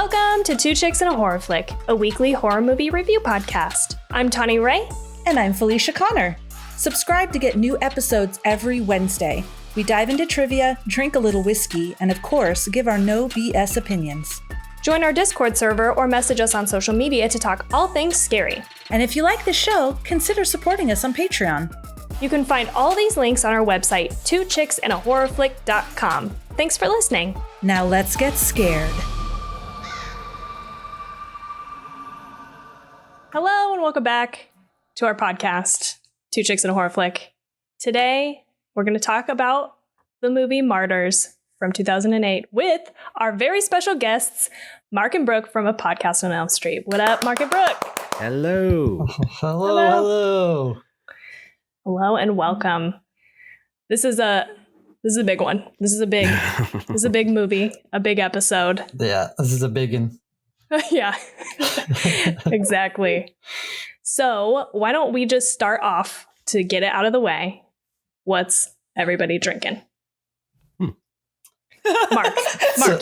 Welcome to Two Chicks and a Horror Flick, a weekly horror movie review podcast. I'm Tawny Ray. And I'm Felicia Connor. Subscribe to get new episodes every Wednesday. We dive into trivia, drink a little whiskey, and of course, give our no BS opinions. Join our Discord server or message us on social media to talk all things scary. And if you like the show, consider supporting us on Patreon. You can find all these links on our website, twochicksandahorrorflick.com. Thanks for listening. Now let's get scared. Hello and welcome back to our podcast, Two Chicks and a Horror Flick. Today, we're going to talk about the movie Martyrs from 2008 with our very special guests, Marc and Brooke from A Podcast on Elm Street. What up, Marc and Brooke? Hello. Hello. Hello and welcome. This is a big one. This is a big movie, a big episode. Yeah, this is a big one. Yeah, exactly. So why don't we just start off to get it out of the way? What's everybody drinking? Marc,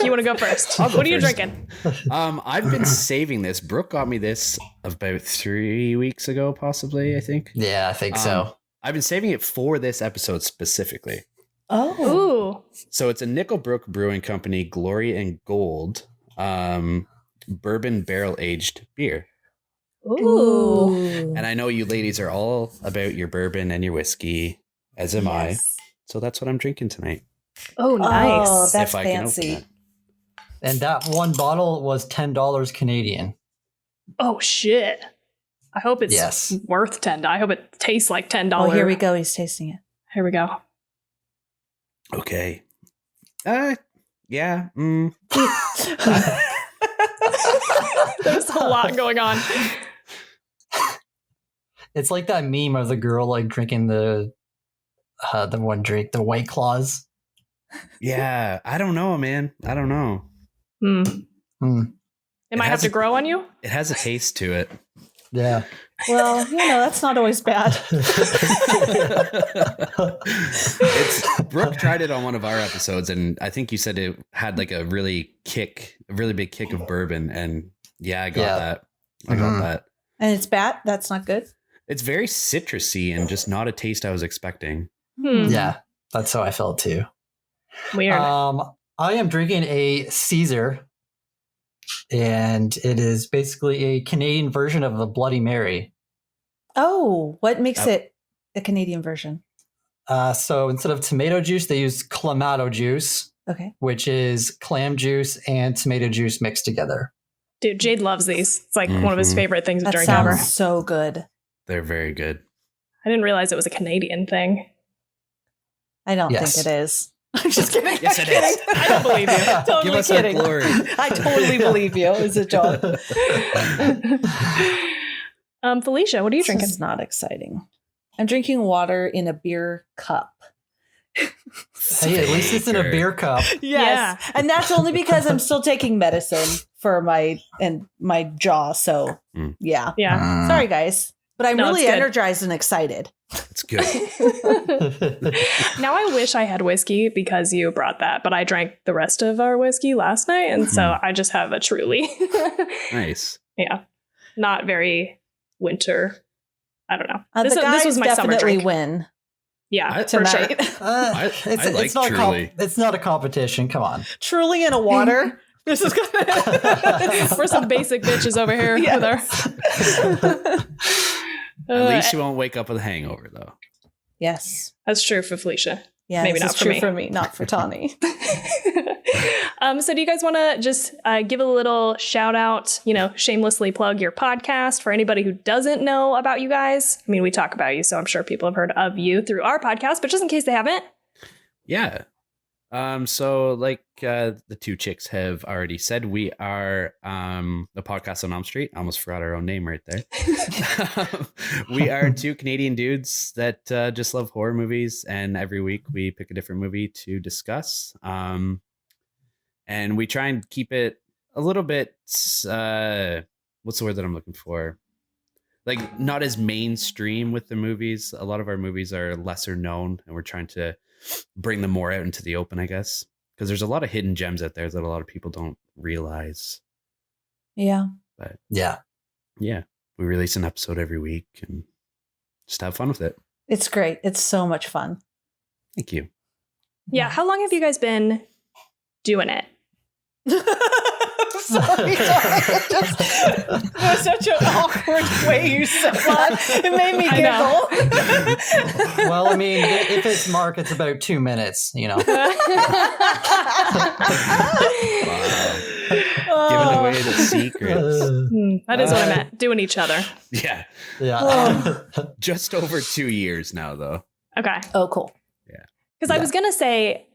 you want to go first? What are you drinking? I've been saving this. Brooke got me this about 3 weeks ago, possibly, I think. Yeah, I think so. I've been saving it for this episode specifically. Oh. Ooh. So it's a Nickelbrook Brewing Company Glory and Gold bourbon barrel-aged beer. Ooh. And I know you ladies are all about your bourbon and your whiskey, as am I. So that's what I'm drinking tonight. Oh, nice. Oh, that's if I can fancy. open it. And that one bottle was $10 Canadian. Oh, shit. I hope it's worth $10. I hope it tastes like $10. Oh, here we go. He's tasting it. Here we go. Okay. Yeah. There's a lot going on. It's like that meme of the girl like drinking the one drink, the White Claws. Yeah. I don't know, man. I don't know. It might have to grow on you? It has a taste to it. Yeah. Well, that's not always bad. Brooke tried it on one of our episodes, and I think you said it had like a really big kick of bourbon, and yeah, I got that. I got that. And it's bad? That's not good? It's very citrusy and just not a taste I was expecting. Yeah, that's how I felt too. Weird. I am drinking a Caesar, and it is basically a Canadian version of the Bloody Mary. Oh, what makes it a Canadian version? So instead of tomato juice, they use clamato juice, which is clam juice and tomato juice mixed together. Dude, Jade loves these. It's like one of his favorite things to drink ever. ever. That sounds so good. They're very good. I didn't realize it was a Canadian thing. I don't think it is. I'm just kidding. Yes, it is. I don't believe you. Totally Give us kidding. that glory. I totally believe you. It's a joke. Felicia, what are you drinking? This is not exciting. I'm drinking water in a beer cup. Hey, at least it's in a beer cup. Yes. Yeah. And that's only because I'm still taking medicine for my jaw. So yeah. Sorry guys. But I'm really energized and excited. It's good. Now I wish I had whiskey because you brought that, but I drank the rest of our whiskey last night, and so I just have a Truly. Nice. Yeah. Not very winter. I don't know. The guys was my summer definitely drink. win. Yeah, for sure. It's not Truly. it's not a competition. Come on. Truly in a water. This is good. We're some basic bitches over here with our. At least you won't wake up with a hangover, though. Yes. That's true for Felicia. Yeah, maybe not for me, not for Tawny. So do you guys want to just give a little shout out, shamelessly plug your podcast for anybody who doesn't know about you guys? I mean, we talk about you, so I'm sure people have heard of you through our podcast, but just in case they haven't. Yeah. So like the two chicks have already said, we are the podcast on Elm Street. I almost forgot our own name right there. We are two Canadian dudes that just love horror movies, and every week we pick a different movie to discuss. And we try and keep it a little bit what's the word that I'm looking for? Like not as mainstream with the movies. A lot of our movies are lesser known, and we're trying to bring them more out into the open, I guess, because there's a lot of hidden gems out there that a lot of people don't realize. Yeah. But Yeah. yeah, we release an episode every week and just have fun with it. It's great. It's so much fun. Thank you. Yeah. How long have you guys been doing it? Sorry. That was such an awkward way you said that. It made me giggle. Well, I mean, if it's Mark, it's about 2 minutes, you know. Wow. Giving away the secrets. That is what I meant. Doing each other. Yeah. Yeah. Just over 2 years now, though. Okay. Oh, cool. Because I was gonna say,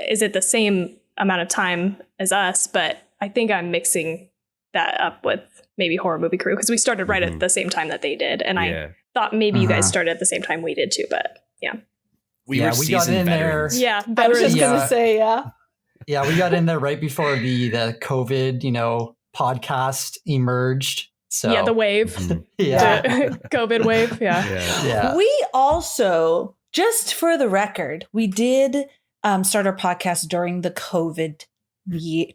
is it the same amount of time as us? But I think I'm mixing that up with maybe Horror Movie Crew because we started right at the same time that they did, and I thought maybe you guys started at the same time we did too. But yeah, we got in veterans. Yeah, I was just gonna say, Yeah, we got in there right before the COVID, podcast emerged. So yeah, the wave, yeah, the COVID wave. yeah. We also, just for the record, we did start our podcast during the COVID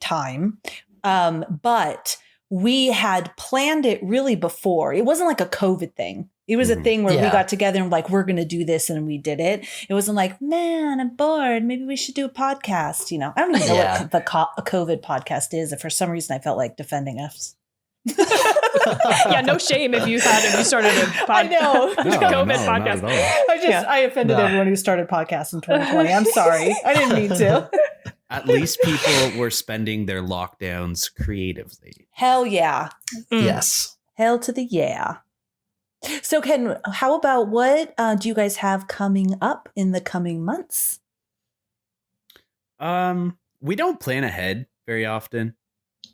time, but we had planned it really before. It wasn't like a COVID thing. It was a thing where we got together and like, we're going to do this, and we did it. It wasn't like, man, I'm bored. Maybe we should do a podcast. I don't even know what the COVID podcast is. And for some reason, I felt like defending us. Yeah, no shame if you started a podcast. I know. COVID podcast. I offended everyone who started podcasts in 2020. I'm sorry. I didn't mean to. At least people were spending their lockdowns creatively. Hell yeah. Yes. Hell to the yeah. So Ken, how about what do you guys have coming up in the coming months? We don't plan ahead very often.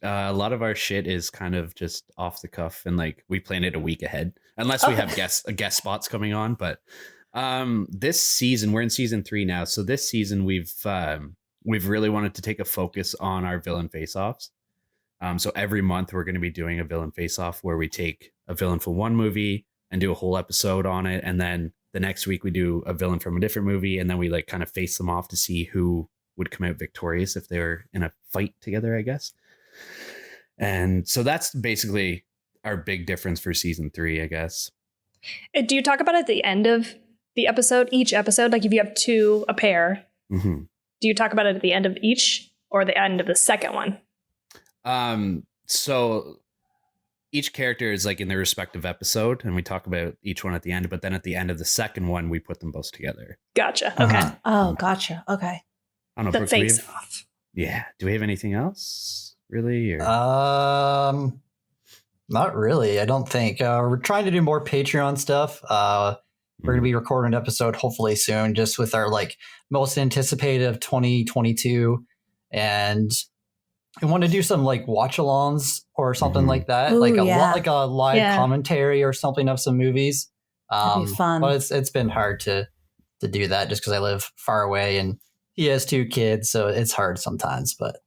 A lot of our shit is kind of just off the cuff, and like we plan it a week ahead, unless we have guest spots coming on. But this season, we're in season 3 now, so this season we've really wanted to take a focus on our villain face-offs. So every month we're going to be doing a villain face-off where we take a villain from one movie and do a whole episode on it, and then the next week we do a villain from a different movie, and then we like kind of face them off to see who would come out victorious if they were in a fight together, I guess. And so that's basically our big difference for season 3, I guess. Do you talk about it at the end of the episode, each episode? Like if you have a pair, do you talk about it at the end of each or the end of the second one? So each character is like in their respective episode, and we talk about each one at the end, but then at the end of the second one, we put them both together. Gotcha. Okay. Oh, gotcha. Okay. I don't know. The Brooke, face off. Yeah. Do we have anything else? Really? Or? Not really. I don't think. We're trying to do more Patreon stuff. We're going to be recording an episode hopefully soon, just with our like most anticipated of 2022, and I want to do some like watch-alongs or something like that. Ooh, like yeah. a live commentary or something of some movies. That'd be fun. But it's been hard to do that just because I live far away and he has 2 kids, so it's hard sometimes. But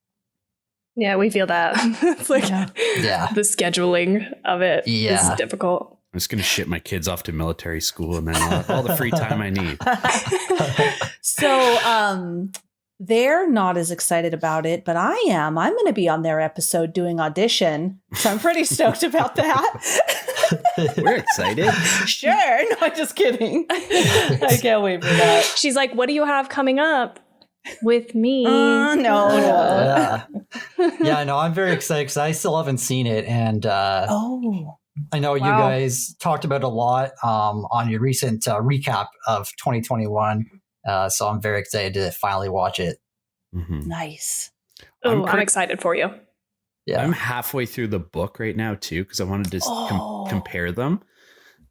yeah, we feel that. It's like the scheduling of it is difficult. I'm just going to ship my kids off to military school and then I'll have all the free time I need. So they're not as excited about it, but I am. I'm going to be on their episode doing audition. So I'm pretty stoked about that. We're excited. Sure. No, I'm just kidding. I can't wait for that. She's like, what do you have coming up with me? No. Yeah, no, I'm very excited because I still haven't seen it. And I know you guys talked about it a lot on your recent recap of 2021. So I'm very excited to finally watch it. Nice. Oh, I'm excited for you. Yeah, I'm halfway through the book right now too, because I wanted to compare them.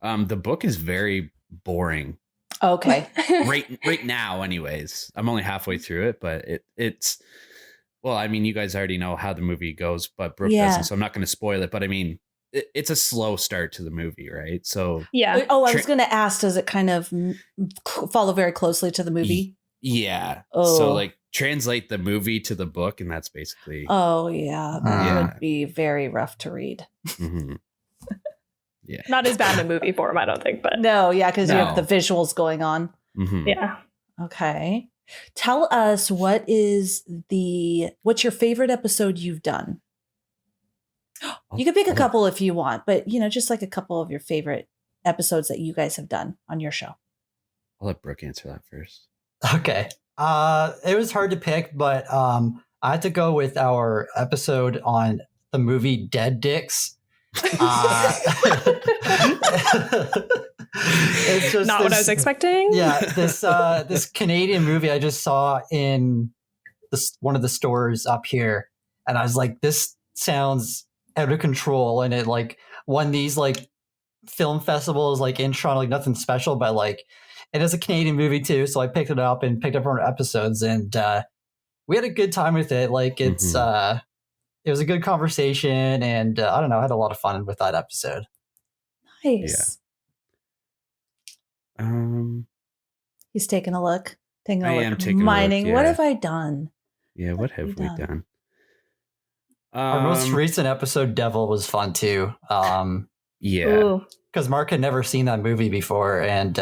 The book is very boring. Okay. right now, anyways. I'm only halfway through it, but it's well, I mean, you guys already know how the movie goes, but Brooke doesn't, so I'm not going to spoil it. But I mean, it's a slow start to the movie, right? So yeah. Oh, I was going to ask, does it kind of follow very closely to the movie? Yeah. Oh. So like translate the movie to the book, and that's basically. Oh yeah, that would be very rough to read. Yeah. Not as bad in movie form, I don't think, but no, yeah, because you have the visuals going on. Yeah. Okay. Tell us what's your favorite episode you've done? You can pick a couple if you want, but just like a couple of your favorite episodes that you guys have done on your show. I'll let Brooke answer that first. Okay. It was hard to pick, but I had to go with our episode on the movie Dead Dicks. It's just Not what I was expecting. Yeah, this Canadian movie I just saw in one of the stores up here, and I was like, this sounds out of control, and it like won these like film festivals like in Toronto, like nothing special, but like it is a Canadian movie too, so I picked it up and picked up our episodes, and we had a good time with it. Like it's it was a good conversation, and I don't know, I had a lot of fun with that episode. Nice. He's taking a look. I am taking mining. a look, What yeah. have I done? Yeah, what have we done? Our most recent episode, Devil, was fun too. Yeah. Because Mark had never seen that movie before, and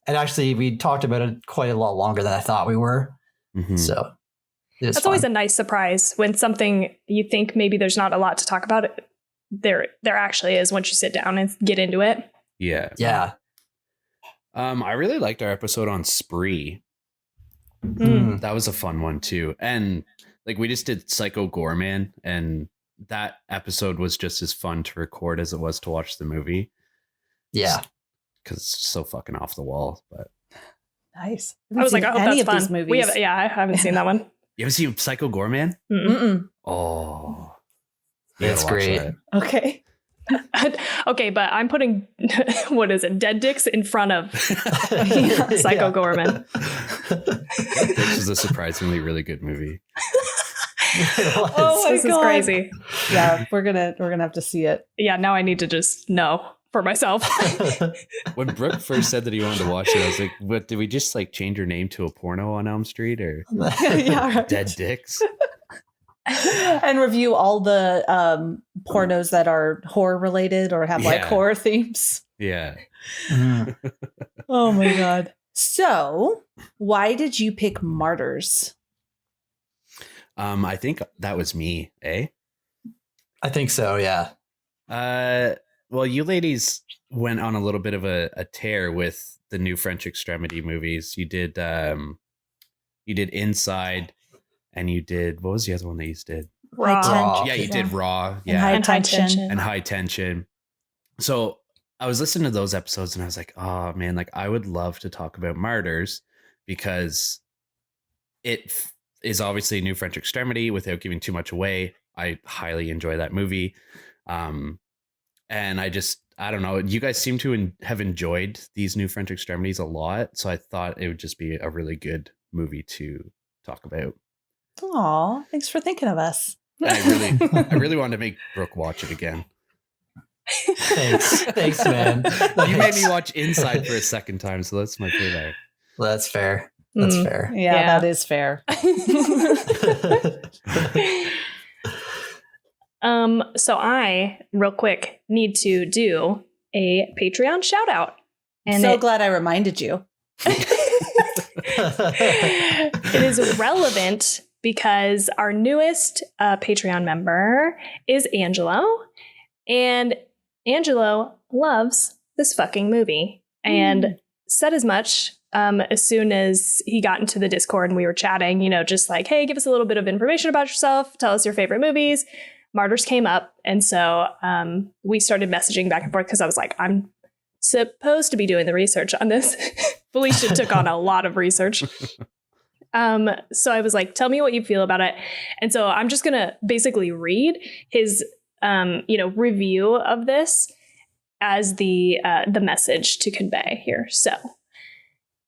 actually we talked about it quite a lot longer than I thought we were. Mhm. So That's always a nice surprise when something you think maybe there's not a lot to talk about. There actually is once you sit down and get into it. Yeah. Yeah. I really liked our episode on Spree. Mm. That was a fun one too. And like we just did Psycho Gorman, and that episode was just as fun to record as it was to watch the movie. Yeah. Because it's so fucking off the wall. But Nice. I was like, I hope any that's of fun. these movies. I haven't seen that one. you ever seen Psycho Gorman? Mm-mm. Oh, you It's gotta watch great. that. Okay. Okay, but I'm putting what is it? Dead Dicks in front of Psycho Gorman. This is a surprisingly really good movie. Oh my This is God. crazy. Yeah, we're gonna have to see it. Yeah, now I need to just know for myself. When Brooke first said that he wanted to watch it, I was like, "What? Did we just like change your name to a porno on Elm Street or Yeah, right. Dead Dicks?" And review all the pornos that are horror related or have like Yeah. horror themes. Yeah. Mhm. Oh my God. So, why did you pick Martyrs? I think that was me, eh? I think so, yeah. Well, you ladies went on a little bit of a tear with the new French extremity movies. You did Inside, and you did, what was the other one that you did? Raw. Raw. Yeah, you did Raw. And Yeah, High And High Tension. Tension. and High Tension. So I was listening to those episodes and I was like, oh man, like I would love to talk about Martyrs because it is obviously a new French extremity without giving too much away. I highly enjoy that movie. And I don't know, you guys seem to have enjoyed these new French extremities a lot. So I thought it would just be a really good movie to talk about. Aw, thanks for thinking of us. And I really wanted to make Brooke watch it again. Thanks, man. You made me watch Inside for a second time, so that's my payback. That's fair. That's Mm. fair. Yeah, that is fair. So I, real quick, need to do a Patreon shout out. And so glad I reminded you. it is relevant because our newest Patreon member is Angelo. And Angelo loves this fucking movie and said as much as soon as he got into the Discord and we were chatting, just like, hey, give us a little bit of information about yourself. Tell us your favorite movies. Martyrs came up. And so we started messaging back and forth because I was like, I'm supposed to be doing the research on this. Felicia took on a lot of research. So I was like, tell me what you feel about it. And so I'm just going to basically read his, review of this as the message to convey here. So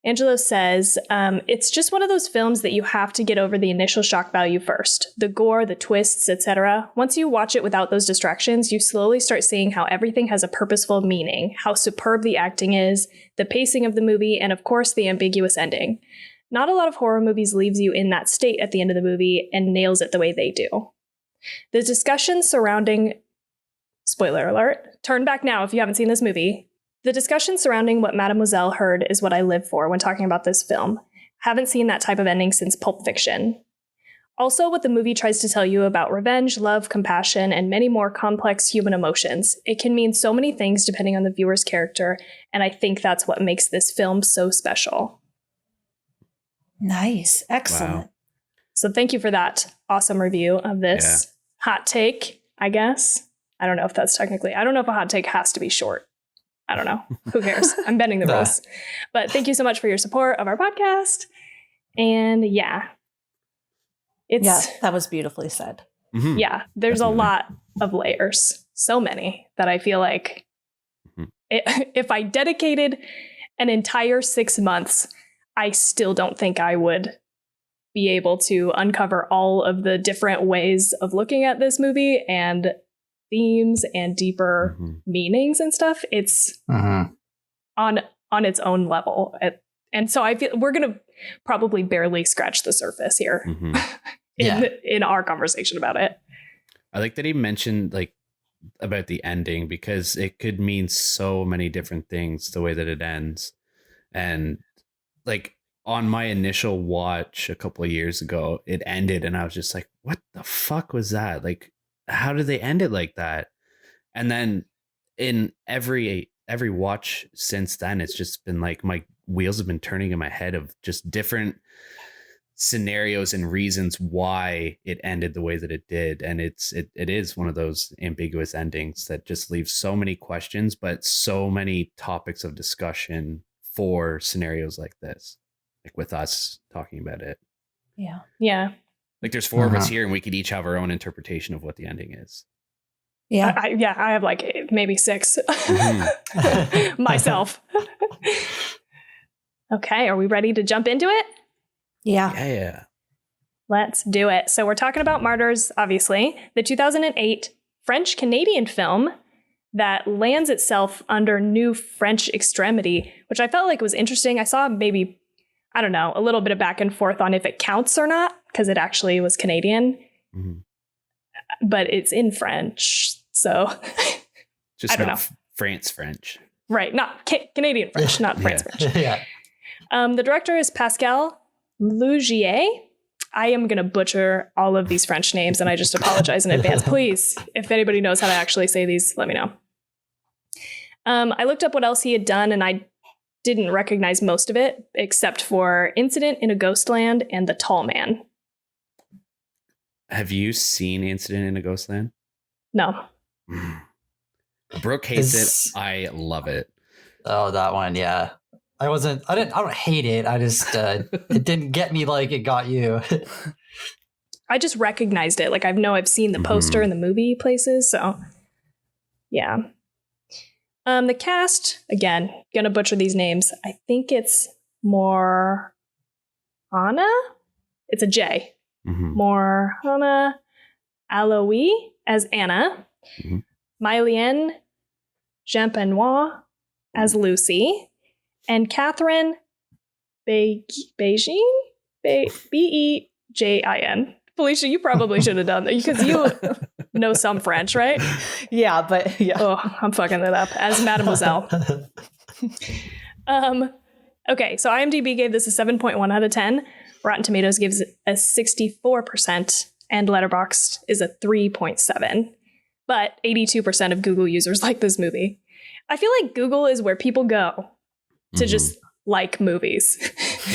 Angelo says, it's just one of those films that you have to get over the initial shock value first. The gore, the twists, etc. Once you watch it without those distractions, you slowly start seeing how everything has a purposeful meaning, how superb the acting is, the pacing of the movie, and of course the ambiguous ending. Not a lot of horror movies leaves you in that state at the end of the movie and nails it the way they do. The discussion surrounding, spoiler alert, turn back now if you haven't seen this movie. The discussion surrounding what Mademoiselle heard is what I live for when talking about this film. Haven't seen that type of ending since Pulp Fiction. Also, what the movie tries to tell you about revenge, love, compassion, and many more complex human emotions. It can mean so many things depending on the viewer's character, and I think that's what makes this film so special. Nice. Excellent. Wow. So thank you for that awesome review of this hot take, I guess. I don't know if that's technically, I don't know if a hot take has to be short. I don't know. Who cares? I'm bending the rules. But thank you so much for your support of our podcast. And that was beautifully said. Mhm. Yeah, there's Definitely. a lot of layers. So many that I feel like if I dedicated an entire 6 months, I still don't think I would be able to uncover all of the different ways of looking at this movie and themes and deeper meanings and stuff. It's on its own level. And so I feel we're going to probably barely scratch the surface here in our conversation about it. I like that he mentioned like about the ending because it could mean so many different things the way that it ends. And like on my initial watch a couple of years ago, it ended and I was just like, what the fuck was that? Like, how did they end it like that? And then in every watch since then, it's just been like my wheels have been turning in my head of just different scenarios and reasons why it ended the way that it did. And it is one of those ambiguous endings that just leaves so many questions, but so many topics of discussion for scenarios like this, like with us talking about it. Yeah. Like there's 4 of us here and we could each have our own interpretation of what the ending is. Yeah. I have like maybe 6 myself. Okay, are we ready to jump into it? Yeah. Let's do it. So we're talking about Martyrs, obviously, the 2008 French-Canadian film that lands itself under New French Extremity, which I felt like was interesting. I saw maybe, I don't know, a little bit of back and forth on if it counts or not, because it actually was Canadian, but it's in French. So Just I don't not know. French. Right, not Canadian French, not France French. Yeah. The director is Pascal Laugier. I am going to butcher all of these French names, and I just apologize in advance. Please, if anybody knows how to actually say these, let me know. I looked up what else he had done, and I didn't recognize most of it, except for Incident in a Ghostland and The Tall Man. Have you seen Incident in a Ghostland? No. Brooke hates it. I love it. Oh, that one. Yeah. I don't hate it. I just, it didn't get me like it got you. I just recognized it. Like I've seen the poster in the movie places. So yeah. The cast, again, gonna butcher these names. I think it's Morhana. It's a J. Morhana Aloui as Anna. Mylène Champenois as Lucy. And Catherine Beijing? Beijin. Felicia, you probably should have done that because you know some French, right? Yeah, but yeah. Oh, I'm fucking it up. As Mademoiselle. Okay, so IMDb gave this a 7.1 out of 10. Rotten Tomatoes gives it a 64%, and Letterboxd is a 3.7. But 82% of Google users like this movie. I feel like Google is where people go to just like movies.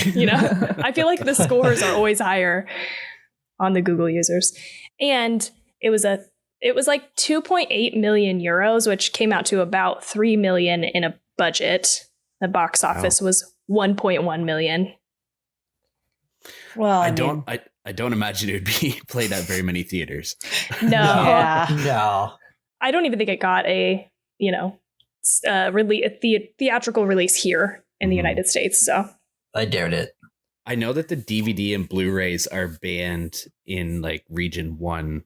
You know, I feel like the scores are always higher on the Google users. And it was like 2.8 million euros, which came out to about 3 million in a budget. The box office was 1.1 million. Well, I don't imagine it would be played at very many theaters. No. No. I don't even think it got a theatrical release here in the United States. So I dared it. I know that the DVD and Blu-rays are banned in like region 1,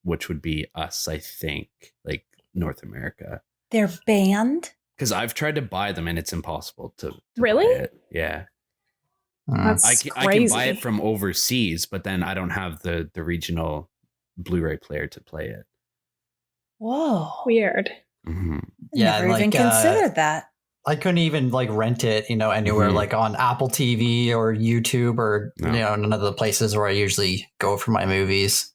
which would be us, I think, like North America. they're banned? Because I've tried to buy them and it's impossible to Really? buy it. Yeah. that's I crazy. can buy it from overseas, but then I don't have the regional Blu-ray player to play it. Whoa. Weird. Mm-hmm. Never even considered that. I couldn't even like rent it, anywhere like on Apple TV or YouTube or none of the places where I usually go for my movies.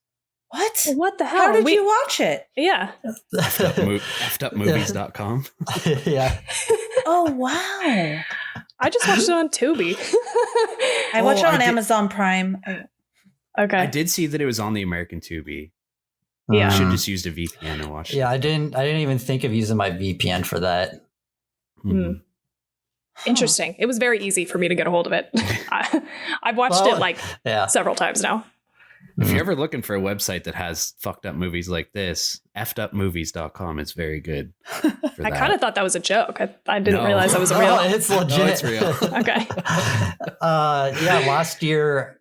What the hell? How did you watch it? Yeah. effedupmovies.com. Yeah. Oh, wow. I just watched it on Tubi. I watched it on Amazon Prime. Okay. I did see that it was on the American Tubi. Yeah. I should have just used a VPN and watched it. Yeah, I didn't even think of using my VPN for that. Interesting. It was very easy for me to get a hold of it. I've watched it several times now. If you're ever looking for a website that has fucked up movies like this, effedupmovies.com is very good. I kind of thought that was a joke. I didn't realize that was real. It's legit. No, it's real. Okay. Last year,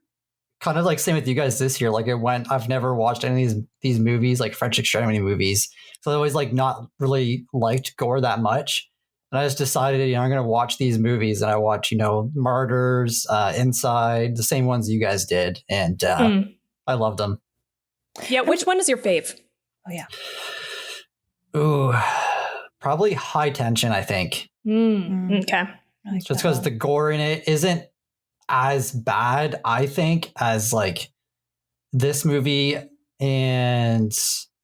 kind of like same with you guys this year, I've never watched any of these movies, like French extremity movies. So I always not really liked gore that much. And I just decided, I'm going to watch these movies, and I watch, Martyrs, Inside, the same ones you guys did. And I loved them. Yeah. Which one is your fave? Oh, yeah. Ooh, probably High Tension, I think. Okay. Just because the gore in it isn't as bad, I think, as this movie, and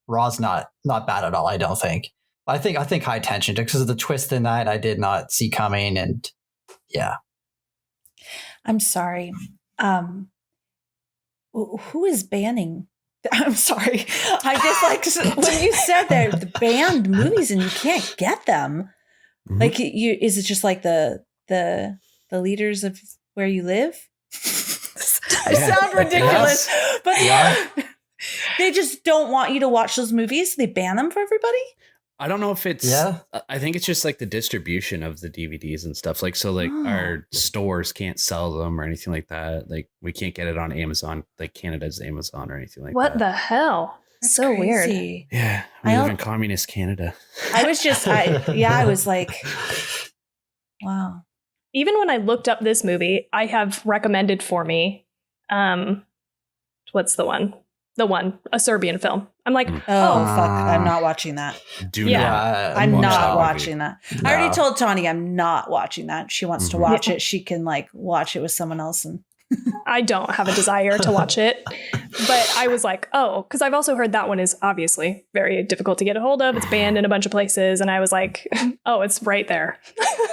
Raw's not bad at all, I don't think. I think High Tension, just because of the twist in that I did not see coming, and yeah. I'm sorry. Who is banning? I'm sorry. I just when you said that the banned movies and you can't get them. Is it just the leaders of where you live? I sound ridiculous, but they just don't want you to watch those movies. They ban them for everybody. I don't know if it's, I think it's just the distribution of the DVDs and stuff. Our stores can't sell them or anything like that. We can't get it on Amazon, Canada's Amazon or anything like that. What the hell? That's so crazy. Weird. Yeah. We live in communist Canada. I was just, I was wow. Even when I looked up this movie, I have recommended for me, what's the one? A Serbian film. I'm like, fuck, I'm not watching that. I'm not watching that. No. I already told Tawny I'm not watching that. She wants to watch it. She can watch it with someone else. And I don't have a desire to watch it. But I was like, because I've also heard that one is obviously very difficult to get a hold of. It's banned in a bunch of places. And I was like, it's right there.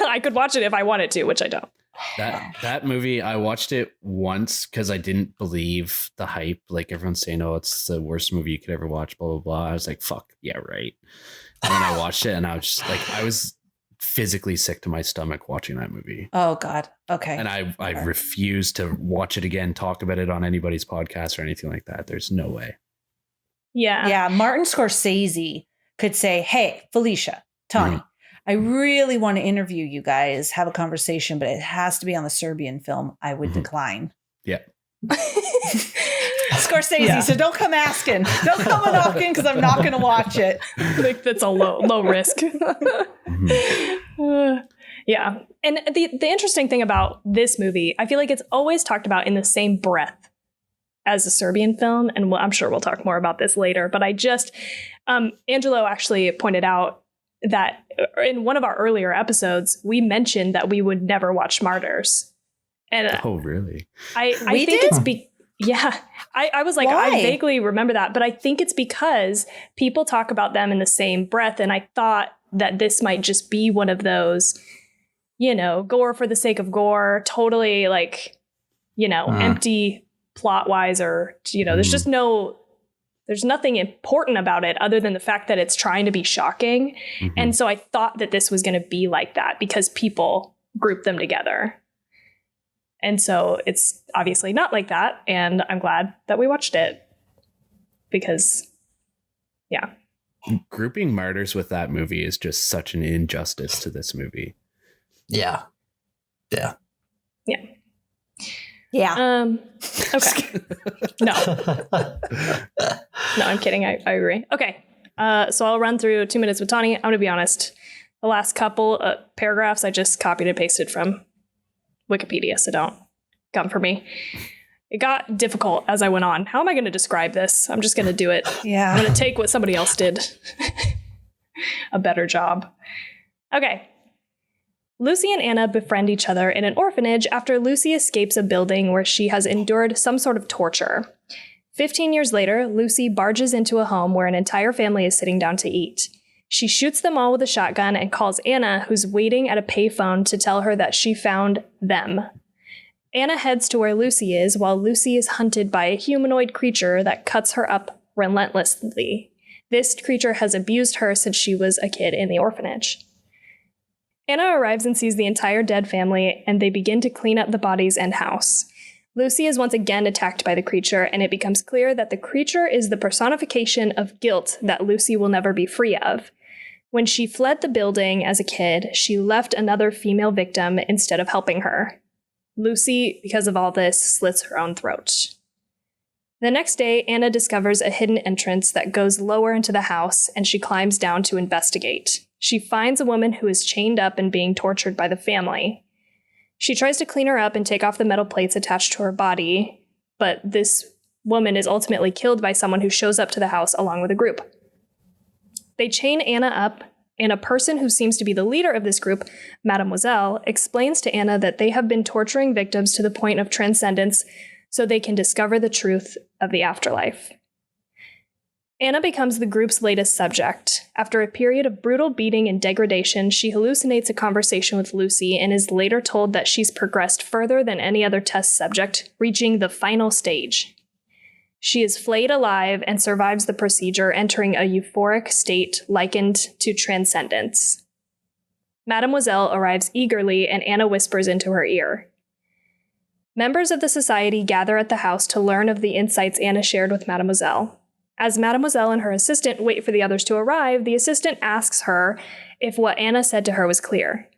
I could watch it if I wanted to, which I don't. That movie, I watched it once because I didn't believe the hype. Everyone's saying, it's the worst movie you could ever watch, blah, blah, blah. I was like, fuck, yeah, right. And then I watched it and I was just I was physically sick to my stomach watching that movie. Oh, God. Okay. And I refused to watch it again, talk about it on anybody's podcast or anything like that. There's no way. Yeah. Yeah. Martin Scorsese could say, hey, Felicia, Tawny, I really want to interview you guys, have a conversation, but it has to be on the Serbian film. I would decline. Yeah. Scorsese, so don't come asking. Don't come knocking because I'm not going to watch it. That's a low risk. Yeah. And the interesting thing about this movie, I feel like it's always talked about in the same breath as a Serbian film. And I'm sure we'll talk more about this later. But I just, Angelo actually pointed out that in one of our earlier episodes, we mentioned that we would never watch Martyrs. And oh, really? I think it's I was like, why? I vaguely remember that, but I think it's because people talk about them in the same breath. And I thought that this might just be one of those, gore for the sake of gore, totally empty plot wise, or, there's nothing important about it other than the fact that it's trying to be shocking. And so I thought that this was going to be like that because people group them together. And so it's obviously not like that. And I'm glad that we watched it because, yeah. Grouping Martyrs with that movie is just such an injustice to this movie. Yeah. Yeah. Yeah. Yeah. Okay. No, I'm kidding. I agree. Okay. So I'll run through 2 minutes with Tawny. I'm going to be honest. The last couple paragraphs I just copied and pasted from Wikipedia, so don't come for me. It got difficult as I went on. How am I going to describe this? I'm just going to do it. Yeah. I'm going to take what somebody else did a better job. Okay. Lucy and Anna befriend each other in an orphanage after Lucy escapes a building where she has endured some sort of torture. 15 years later, Lucy barges into a home where an entire family is sitting down to eat. She shoots them all with a shotgun and calls Anna, who's waiting at a payphone, to tell her that she found them. Anna heads to where Lucy is, while Lucy is hunted by a humanoid creature that cuts her up relentlessly. This creature has abused her since she was a kid in the orphanage. Anna arrives and sees the entire dead family, and they begin to clean up the bodies and house. Lucy is once again attacked by the creature, and it becomes clear that the creature is the personification of guilt that Lucy will never be free of. When she fled the building as a kid, she left another female victim instead of helping her. Lucy, because of all this, slits her own throat. The next day, Anna discovers a hidden entrance that goes lower into the house, and she climbs down to investigate. She finds a woman who is chained up and being tortured by the family. She tries to clean her up and take off the metal plates attached to her body, but this woman is ultimately killed by someone who shows up to the house along with a group. They chain Anna up, and a person who seems to be the leader of this group, Mademoiselle, explains to Anna that they have been torturing victims to the point of transcendence so they can discover the truth of the afterlife. Anna becomes the group's latest subject. After a period of brutal beating and degradation, she hallucinates a conversation with Lucy and is later told that she's progressed further than any other test subject, reaching the final stage. She is flayed alive and survives the procedure, entering a euphoric state likened to transcendence. Mademoiselle arrives eagerly, and Anna whispers into her ear. Members of the society gather at the house to learn of the insights Anna shared with Mademoiselle. As Mademoiselle and her assistant wait for the others to arrive, the assistant asks her if what Anna said to her was clear.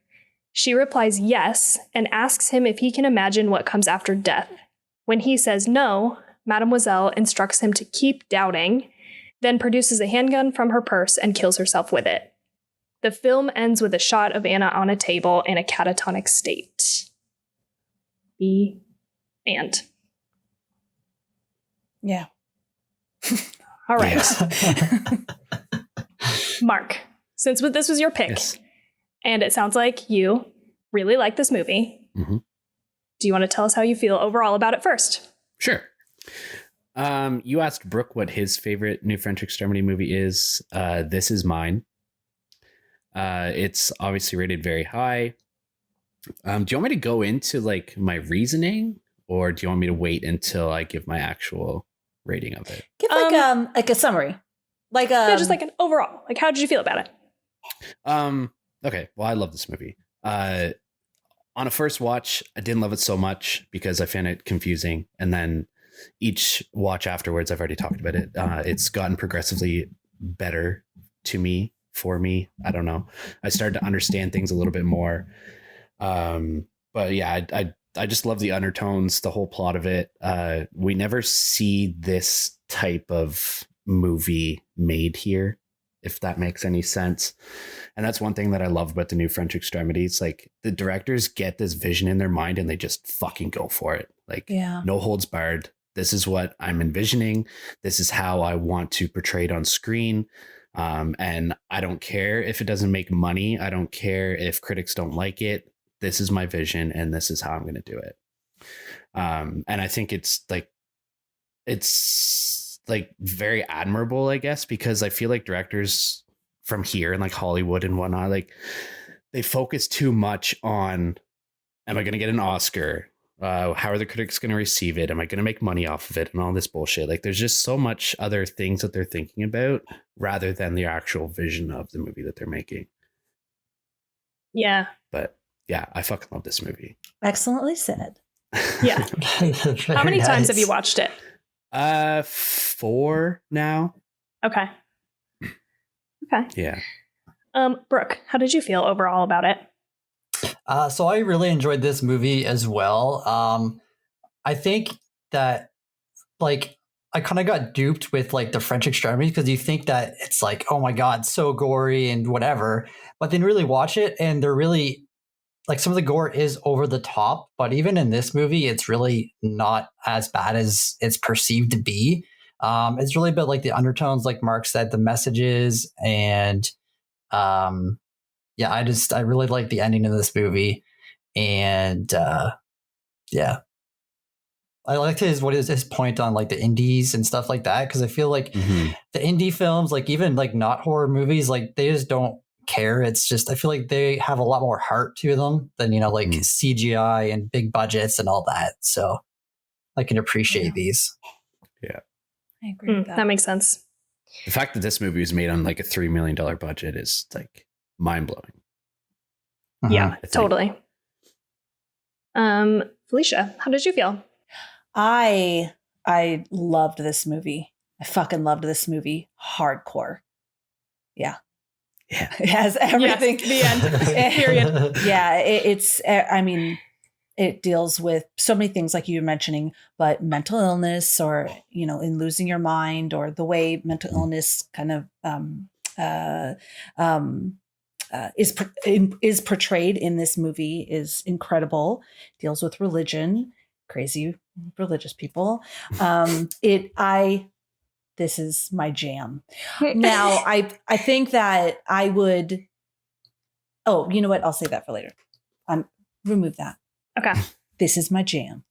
She replies yes, and asks him if he can imagine what comes after death. When he says no, Mademoiselle instructs him to keep doubting, then produces a handgun from her purse and kills herself with it. The film ends with a shot of Anna on a table in a catatonic state. The end. Yeah. All right. Mark, since this was your pick, Yes. and it sounds like you really like this movie, do you want to tell us how you feel overall about it first? Sure. You asked Brooke what his favorite New French Extremity movie is. This is mine. It's obviously rated very high. Do you want me to go into like my reasoning, or do you want me to wait until I give my actual rating of it? Give like a summary. Like just like an overall. Like, how did you feel about it? Okay. Well, I love this movie. On a first watch, I didn't love it so much because I found it confusing. And then each watch afterwards, I've already talked about it. It's gotten progressively better for me. I don't know. I started to understand things a little bit more. But yeah, I just love the undertones, the whole plot of it. We never see this type of movie made here, if that makes any sense. And that's one thing that I love about the New French Extremities. Like, the directors get this vision in their mind and they just fucking go for it. Like, no holds barred. This is what I'm envisioning. This is how I want to portray it on screen. And I don't care if it doesn't make money. I don't care if critics don't like it. This is my vision, and this is how I'm going to do it. And I think it's like very admirable, I guess, because I feel like directors from here and like Hollywood and whatnot, like, they focus too much on, am I going to get an Oscar? How are the critics going to receive it? Am I going to make money off of it? And all this bullshit. Like, there's just so much other things that they're thinking about rather than the actual vision of the movie that they're making. Yeah. But yeah, I fucking love this movie. Excellently said. Yeah. How many times have you watched it? 4 now. Okay. Yeah. Brooke, how did you feel overall about it? So I really enjoyed this movie as well. I think that, like, I kind of got duped with like the French Extremity, because you think that it's like, oh my God, so gory and whatever, but then really watch it and they're really, like, some of the gore is over the top, but even in this movie, it's really not as bad as it's perceived to be. It's really about like the undertones, like Mark said, the messages, and yeah, I really like the ending of this movie, and yeah. I liked his point on like the indies and stuff like that, because I feel like the indie films, like even like not horror movies, like they just don't care. It's just I feel like they have a lot more heart to them than like CGI and big budgets and all that. So I can appreciate these. Yeah, I agree with that. That makes sense. The fact that this movie was made on like a $3 million budget is like mind blowing. Yeah, totally. Felicia, how did you feel? I loved this movie. I fucking loved this movie hardcore. Yeah. It has everything. Yes, the end. Period. Yeah, it's I mean, it deals with so many things like you were mentioning, but mental illness, or in losing your mind, or the way mental illness kind of is portrayed in this movie is incredible. Deals with religion, crazy religious people. This is my jam. Now, I think that I would. Oh, you know what? I'll save that for later. Remove that. Okay. This is my jam.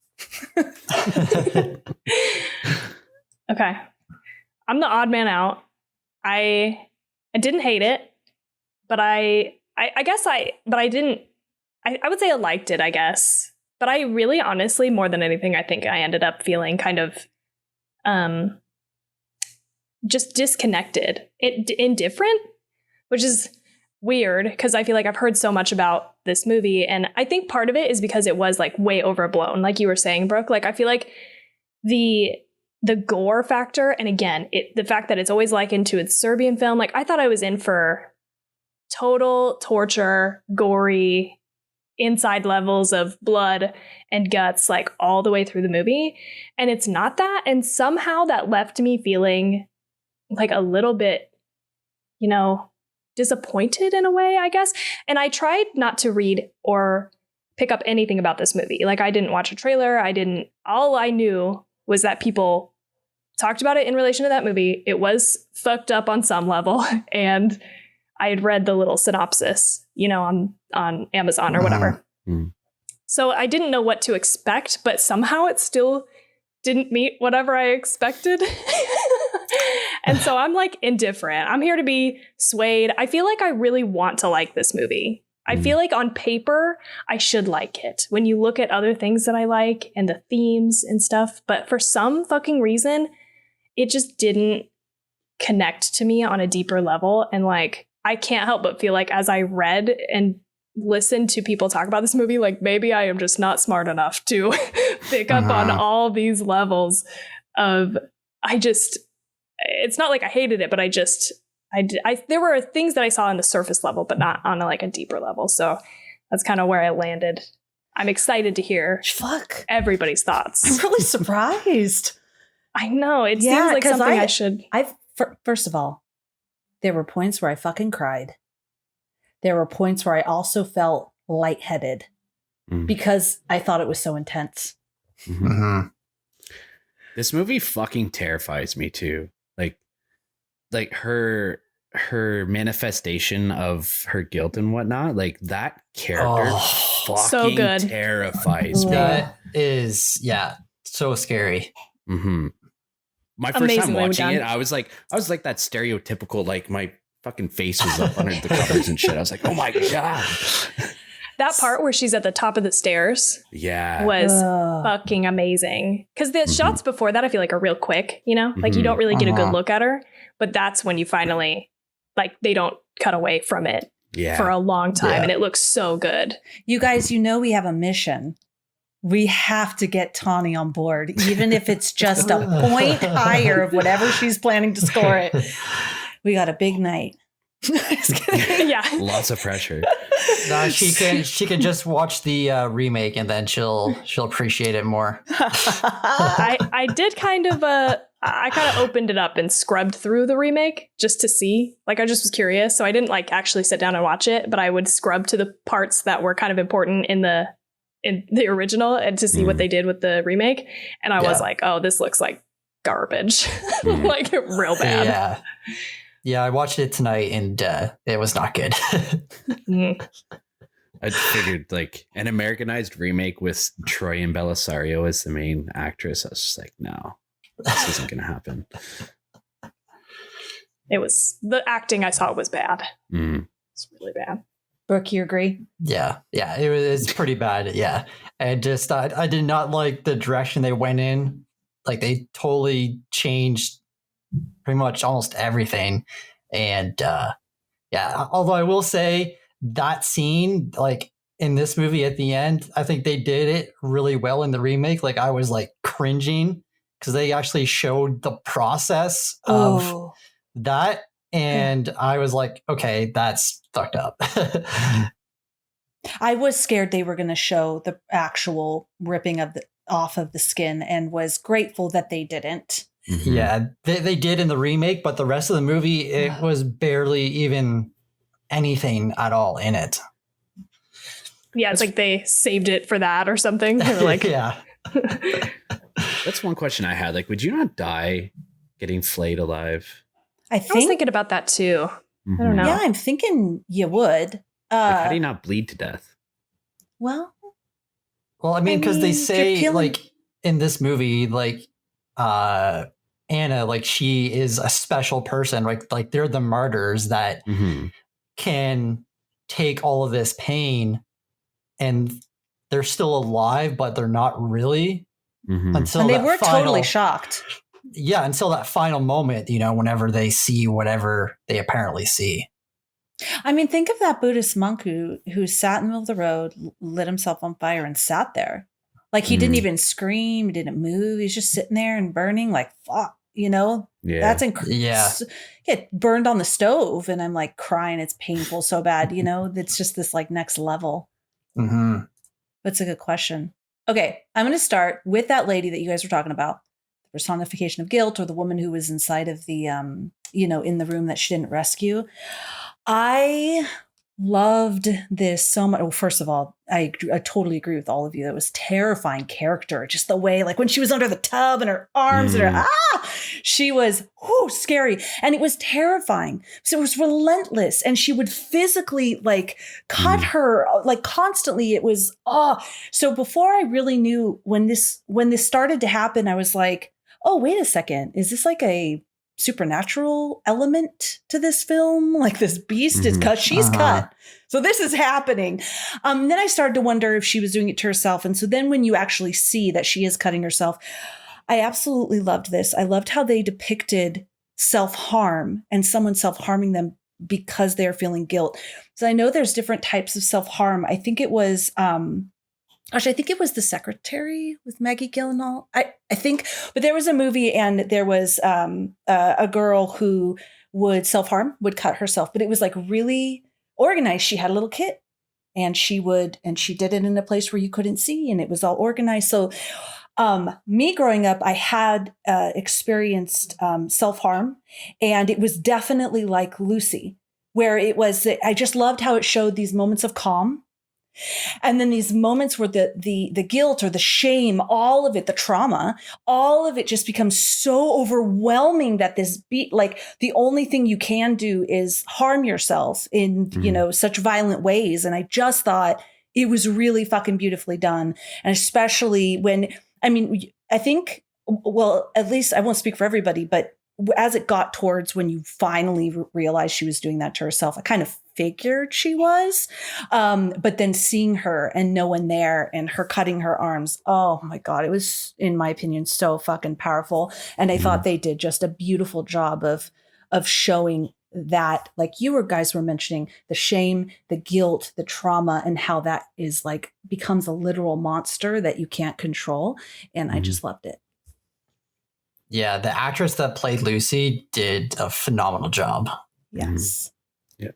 Okay. I'm the odd man out. I didn't hate it, but I would say I liked it, I guess. But I really, honestly, more than anything, I think I ended up feeling kind of just disconnected, indifferent, which is weird because I feel like I've heard so much about this movie. And I think part of it is because it was like way overblown, like you were saying, Brooke. Like I feel like the gore factor, and again, the fact that it's always likened to a Serbian film, like I thought I was in for total torture, gory, inside levels of blood and guts, like all the way through the movie. And it's not that. And somehow that left me feeling like a little bit, disappointed in a way, I guess. And I tried not to read or pick up anything about this movie. Like I didn't watch a trailer. All I knew was that people talked about it in relation to that movie. It was fucked up on some level. And I had read the little synopsis, on Amazon or whatever. So I didn't know what to expect, but somehow it still didn't meet whatever I expected. And so I'm like indifferent. I'm here to be swayed. I feel like I really want to like this movie. I feel like on paper, I should like it when you look at other things that I like and the themes and stuff. But for some fucking reason, it just didn't connect to me on a deeper level. And like, I can't help but feel like as I read and listened to people talk about this movie, like maybe I am just not smart enough to pick up on all these levels of, it's not like I hated it, but there were things that I saw on the surface level, but not on a deeper level. So that's kind of where I landed. I'm excited to hear everybody's thoughts. I'm really surprised. I know. It seems like something I should. First of all, there were points where I fucking cried. There were points where I also felt lightheaded because I thought it was so intense. This movie fucking terrifies me too. Like her manifestation of her guilt and whatnot, like that character fucking so good. Terrifies me. That is, so scary. My first time watching it, I was like that stereotypical, like my fucking face was up under the covers and shit. I was like, oh my God. That part where she's at the top of the stairs was fucking amazing. Because the shots before that, I feel like are real quick, like you don't really get a good look at her. But that's when you finally, like, they don't cut away from it for a long time. And it looks so good. You guys, we have a mission. We have to get Tawny on board, even if it's just a point higher of whatever she's planning to score it. We got a big night. Lots of pressure. No, she can just watch the remake and then she'll appreciate it more. I did kind of opened it up and scrubbed through the remake just to see. Like I just was curious, so I didn't actually sit down and watch it, but I would scrub to the parts that were kind of important in the original and to see what they did with the remake. And I was like, oh, this looks like garbage, like real bad. Yeah, I watched it tonight and it was not good. I figured like an Americanized remake with Troy and Belisario as the main actress. I was just like, no, this isn't going to happen. It was the acting I saw was bad. It's really bad. Brooke, you agree? Yeah, it's pretty bad. Yeah, and just I did not like the direction they went in. Like they totally changed pretty much almost everything. And although I will say that scene, like in this movie at the end, I think they did it really well in the remake. Like I was like cringing because they actually showed the process of that. And I was like, okay, that's fucked up. I was scared they were going to show the actual ripping off of the skin and was grateful that they didn't. Mm-hmm. Yeah, they did in the remake, but the rest of the movie, it was barely even anything at all in it. Yeah, it's like they saved it for that or something. They were like, yeah. That's one question I had. Like, would you not die getting flayed alive? I was think. thinking about that too. Mm-hmm. I don't know. Yeah, I'm thinking you would. Like, how do you not bleed to death? Well, I mean, because they you're say killing- like in this movie, like Anna, like she is a special person. Like they're the martyrs that can take all of this pain, and they're still alive, but they're not really until and they that were final, totally shocked. Yeah, until that final moment, whenever they see whatever they apparently see. I mean, think of that Buddhist monk who sat in the middle of the road, lit himself on fire, and sat there. Like he didn't even scream, he didn't move. He's just sitting there and burning. Like fuck, Yeah, that's incredible. Yeah, it burned on the stove, and I'm like crying. It's painful so bad. It's just this like next level. Mm-hmm. That's a good question. Okay, I'm going to start with that lady that you guys were talking about, the personification of guilt, or the woman who was inside of the, in the room that she didn't rescue. I loved this so much. Well, first of all, I totally agree with all of you. That was terrifying character. Just the way, like when she was under the tub and her arms and her, she was scary. And it was terrifying. So it was relentless. And she would physically like cut her like constantly. It was, so before I really knew when this started to happen, I was like, oh, wait a second. Is this like a supernatural element to this film? Like this beast is cut, she's cut. So this is happening. Then I started to wonder if she was doing it to herself. And so then when you actually see that she is cutting herself, I absolutely loved this. I loved how they depicted self-harm and someone self-harming them because they're feeling guilt. So I know there's different types of self-harm. I think it was, I think it was The Secretary with Maggie Gyllenhaal. I think, but there was a movie and there was a girl who would self-harm, would cut herself, but it was like really organized. She had a little kit and she did it in a place where you couldn't see and it was all organized. So me growing up, I had experienced self-harm, and it was definitely like Lucy, where it was, I just loved how it showed these moments of calm. And then these moments where the guilt or the shame, all of it, the trauma, all of it just becomes so overwhelming that like the only thing you can do is harm yourself in, such violent ways. And I just thought it was really fucking beautifully done. And especially I think, well, at least I won't speak for everybody, but as it got towards when you finally realized she was doing that to herself, I kind of figured she was. But then seeing her and no one there and her cutting her arms, oh my God, it was, in my opinion, so fucking powerful. And I thought they did just a beautiful job of showing that, like you guys were mentioning, the shame, the guilt, the trauma, and how that is like becomes a literal monster that you can't control. And I just loved it. Yeah, the actress that played Lucy did a phenomenal job. Yes. Yep.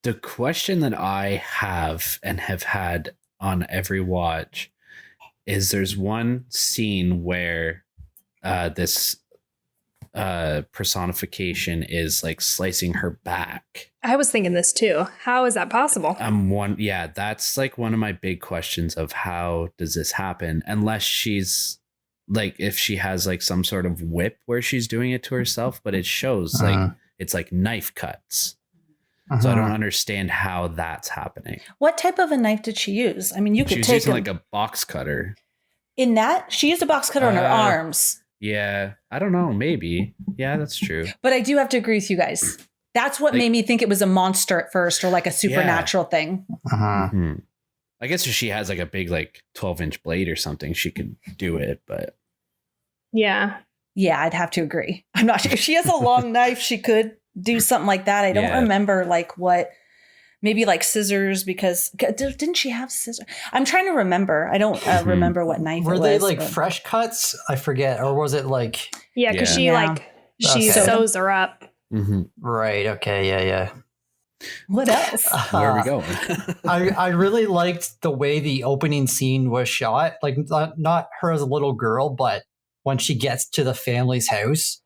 The question that I have and have had on every watch is there's one scene where this personification is like slicing her back. I was thinking this too. How is that possible? That's like one of my big questions of how does this happen? Unless she's like, if she has like some sort of whip where she's doing it to herself, but it shows like it's like knife cuts. So I don't understand how that's happening. What type of a knife did she use? I mean, you She could was take using like a box cutter. in that. She used a box cutter on her arms. Yeah, I don't know. Maybe. Yeah, that's true. But I do have to agree with you guys. That's what made me think it was a monster at first, or like a supernatural thing. Mm-hmm. I guess if she has like a big like 12-inch blade or something, she could do it. But yeah, I'd have to agree. I'm not sure if she has a long knife. She could do something like that. I don't remember like what. Maybe like scissors, because didn't she have scissors? I'm trying to remember. I don't remember what knife were it was. Were they like fresh cuts? I forget. Or was it like... Yeah, because she sews her up. Mm-hmm. Right. Okay. Yeah. What else? Where are we going? I really liked the way the opening scene was shot. Like not her as a little girl, but when she gets to the family's house,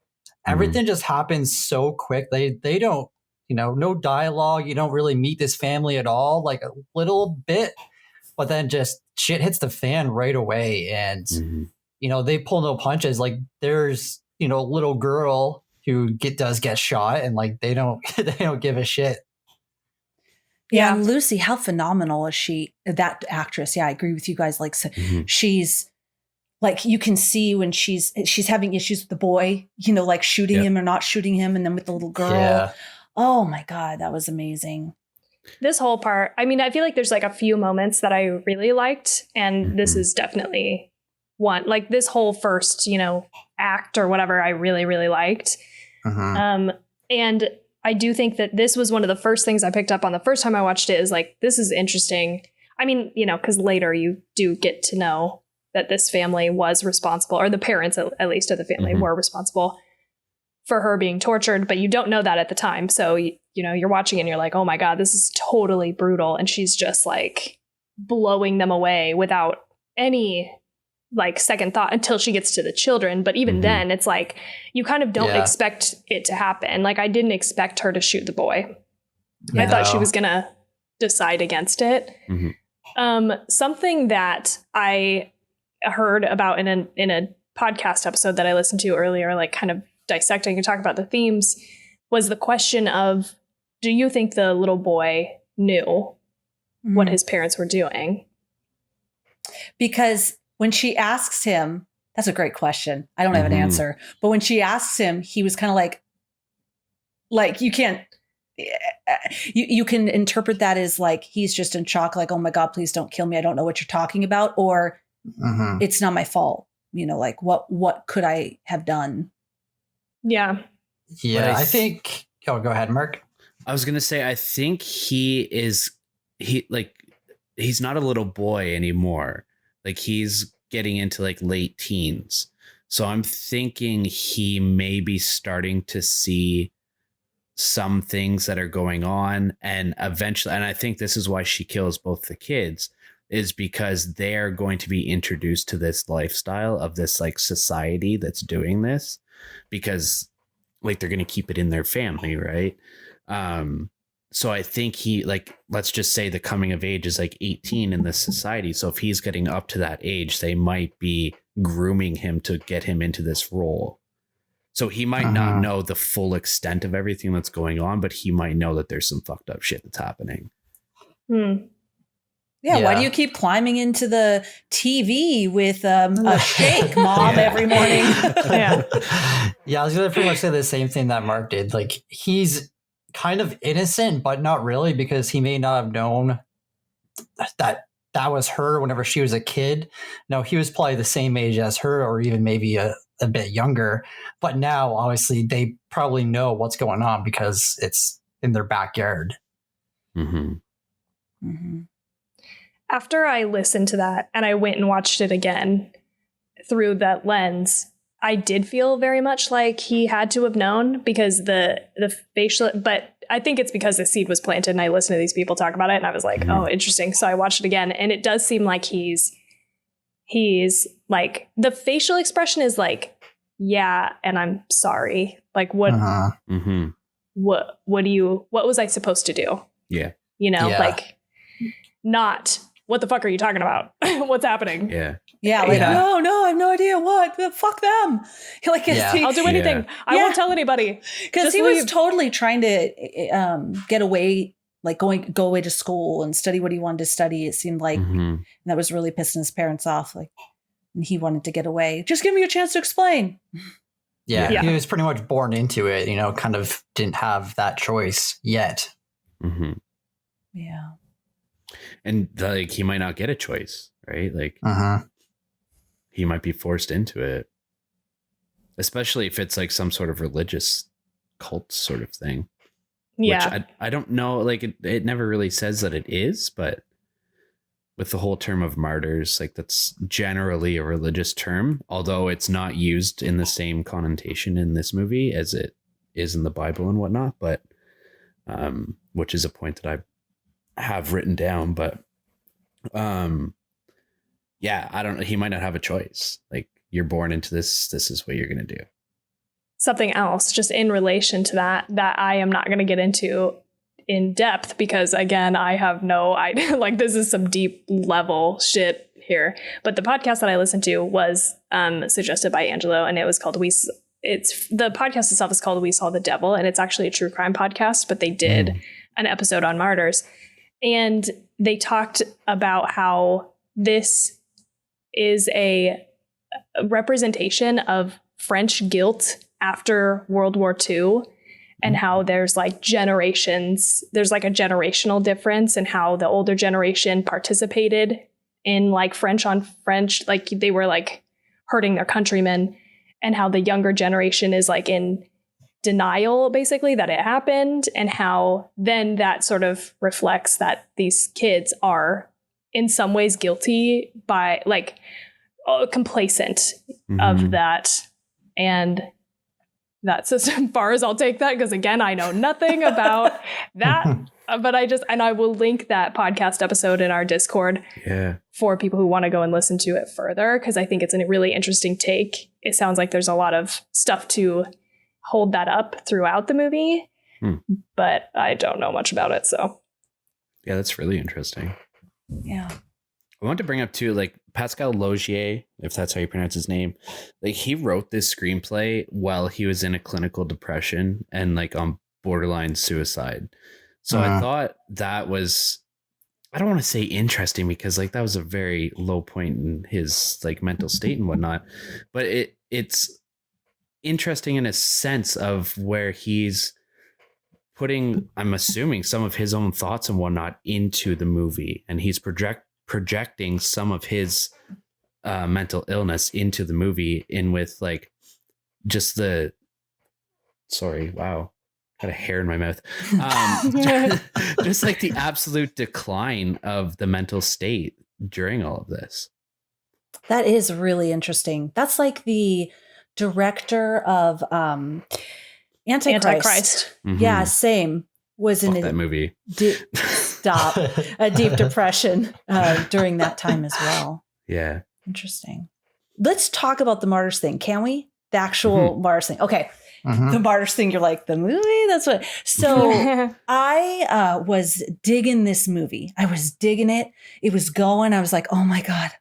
everything just happens so quick. They don't, no dialogue. You don't really meet this family at all, like a little bit, but then just shit hits the fan right away. And, they pull no punches. Like there's, a little girl who does get shot, and like, they don't give a shit. Yeah. And Lucy, how phenomenal is she? That actress. Yeah, I agree with you guys. Like, she's like, you can see when she's having issues with the boy, like shooting him or not shooting him. And then with the little girl. Yeah. Oh my God, that was amazing. This whole part, I mean, I feel like there's like a few moments that I really liked. And this is definitely one. Like this whole first, act or whatever, I really, really liked. And I do think that this was one of the first things I picked up on the first time I watched it, is like, this is interesting. I mean, because later you do get to know that this family was responsible, or the parents at least of the family were responsible for her being tortured, but you don't know that at the time. So, you're watching and you're like, oh my God, this is totally brutal. And she's just like blowing them away without any like second thought until she gets to the children. But even then it's like, you kind of don't expect it to happen. Like I didn't expect her to shoot the boy. I thought she was going to decide against it. Something that I heard about in a podcast episode that I listened to earlier, like kind of dissecting and talking about the themes, was the question of, do you think the little boy knew what his parents were doing? Because when she asks him, that's a great question. I don't have an answer. But when she asks him, he was kind of like you can't, you can interpret that as like, he's just in shock. Like, oh my God, please don't kill me. I don't know what you're talking about. Or it's not my fault. Like what could I have done? Yeah. Yeah. I think, go ahead, Mark. I was going to say, I think he's not a little boy anymore. Like he's getting into like late teens. So I'm thinking he may be starting to see some things that are going on. And eventually, and I think this is why she kills both the kids, is because they're going to be introduced to this lifestyle of this like society that's doing this, because like they're going to keep it in their family. Right. So I think he, like, let's just say the coming of age is like 18 in this society. So if he's getting up to that age, they might be grooming him to get him into this role. So he might not know the full extent of everything that's going on, but he might know that there's some fucked up shit that's happening. Yeah, why do you keep climbing into the TV with a shake, Mom, every morning? Yeah, I was going to pretty much say the same thing that Mark did. Like, he's kind of innocent, but not really, because he may not have known that was her whenever she was a kid. No, he was probably the same age as her, or even maybe a bit younger. But now, obviously, they probably know what's going on because it's in their backyard. After I listened to that and I went and watched it again through that lens, I did feel very much like he had to have known, because the facial, but I think it's because the seed was planted and I listened to these people talk about it and I was like, oh, interesting. So I watched it again and it does seem like he's like, the facial expression is like, yeah, and I'm sorry. Like what was I supposed to do? Yeah. Like not, what the fuck are you talking about? what's happening. Yeah. Yeah, like, Yeah. no, I have no idea what. Fuck them. Like, Yeah. I'll do anything. I won't tell anybody. because Just he leave. was totally trying to get away, like go away to school and study what he wanted to study. It seemed like and that was really pissing his parents off. Like, and he wanted to get away. Just give me a chance to explain. Yeah, Yeah. he was pretty much born into it, kind of didn't have that choice yet. Mm-hmm. Yeah. And like, he might not get a choice, right? Like, Uh-huh. he might be forced into it, especially if it's like some sort of religious cult sort of thing. Yeah. Which I don't know. Like, it never really says that it is, but with the whole term of martyrs, like, that's generally a religious term, although it's not used in the same connotation in this movie as it is in the Bible and whatnot. But which is a point that I have written down. But yeah, I don't know. He might not have a choice. Like, you're born into this. This is what you're going to do. Something else just in relation to that I am not going to get into in depth because, again, I have no idea. Like, this is some deep level shit here. But the podcast that I listened to was suggested by Angelo, and it was called the podcast itself is called We Saw the Devil, and it's actually a true crime podcast, but they did an episode on martyrs. And they talked about how this is a representation of French guilt after World War II, and how there's like generations, there's like a generational difference in how the older generation participated in like French on French, like they were like hurting their countrymen, and how the younger generation is like in denial basically that it happened, and how then that sort of reflects that these kids are in some ways guilty by like complacent of that. And that's as far as I'll take that, because again, I know nothing about that, but I will link that podcast episode in our Discord for people who want to go and listen to it further, because I think it's a really interesting take. It sounds like there's a lot of stuff to hold that up throughout the movie, but I don't know much about it. So yeah, that's really interesting. Yeah. I want to bring up too, like, Pascal Laugier, if that's how you pronounce his name. Like, he wrote this screenplay while he was in a clinical depression and like on borderline suicide. So I thought that was, I don't want to say interesting, because like that was a very low point in his like mental state and whatnot, but it's interesting in a sense of where he's putting, I'm assuming, some of his own thoughts and whatnot into the movie, and he's projecting some of his mental illness into the movie, in with like just the, sorry, wow, got a hair in my mouth, just like the absolute decline of the mental state during all of this. That is really interesting. That's like the director of Antichrist. Yeah, same. Was in that movie. A deep depression during that time as well. Yeah. Interesting. Let's talk about the Martyrs thing, can we? The actual Martyrs thing. Okay. The Martyrs thing, you're like, the movie? That's what. So I was digging this movie. I was digging it. It was going. I was like, oh my God.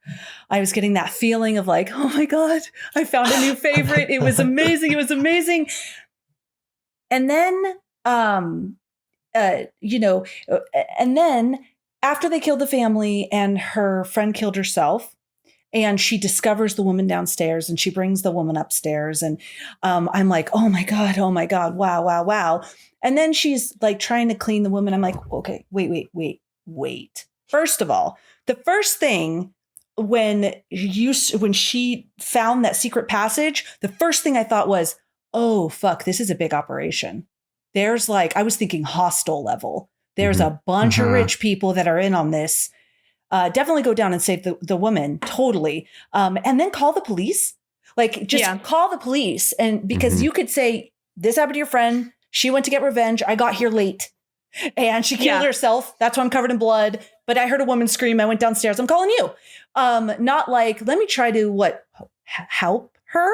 I was getting that feeling of like, oh my God, I found a new favorite. It was amazing. It was amazing. And then, and then after they killed the family and her friend killed herself, and she discovers the woman downstairs and she brings the woman upstairs. And I'm like, oh my God, wow, wow, wow. And then she's like trying to clean the woman. I'm like, okay, wait. First of all, the first thing when she found that secret passage, the first thing I thought was, oh, fuck, this is a big operation. There's like, I was thinking Hostel level. There's a bunch of rich people that are in on this. Definitely go down and save the woman. Totally. And then call the police. Like, just call the police. And because you could say, this happened to your friend. She went to get revenge. I got here late. And she killed herself. That's why I'm covered in blood. But I heard a woman scream. I went downstairs. I'm calling you. Not like, let me try to help her?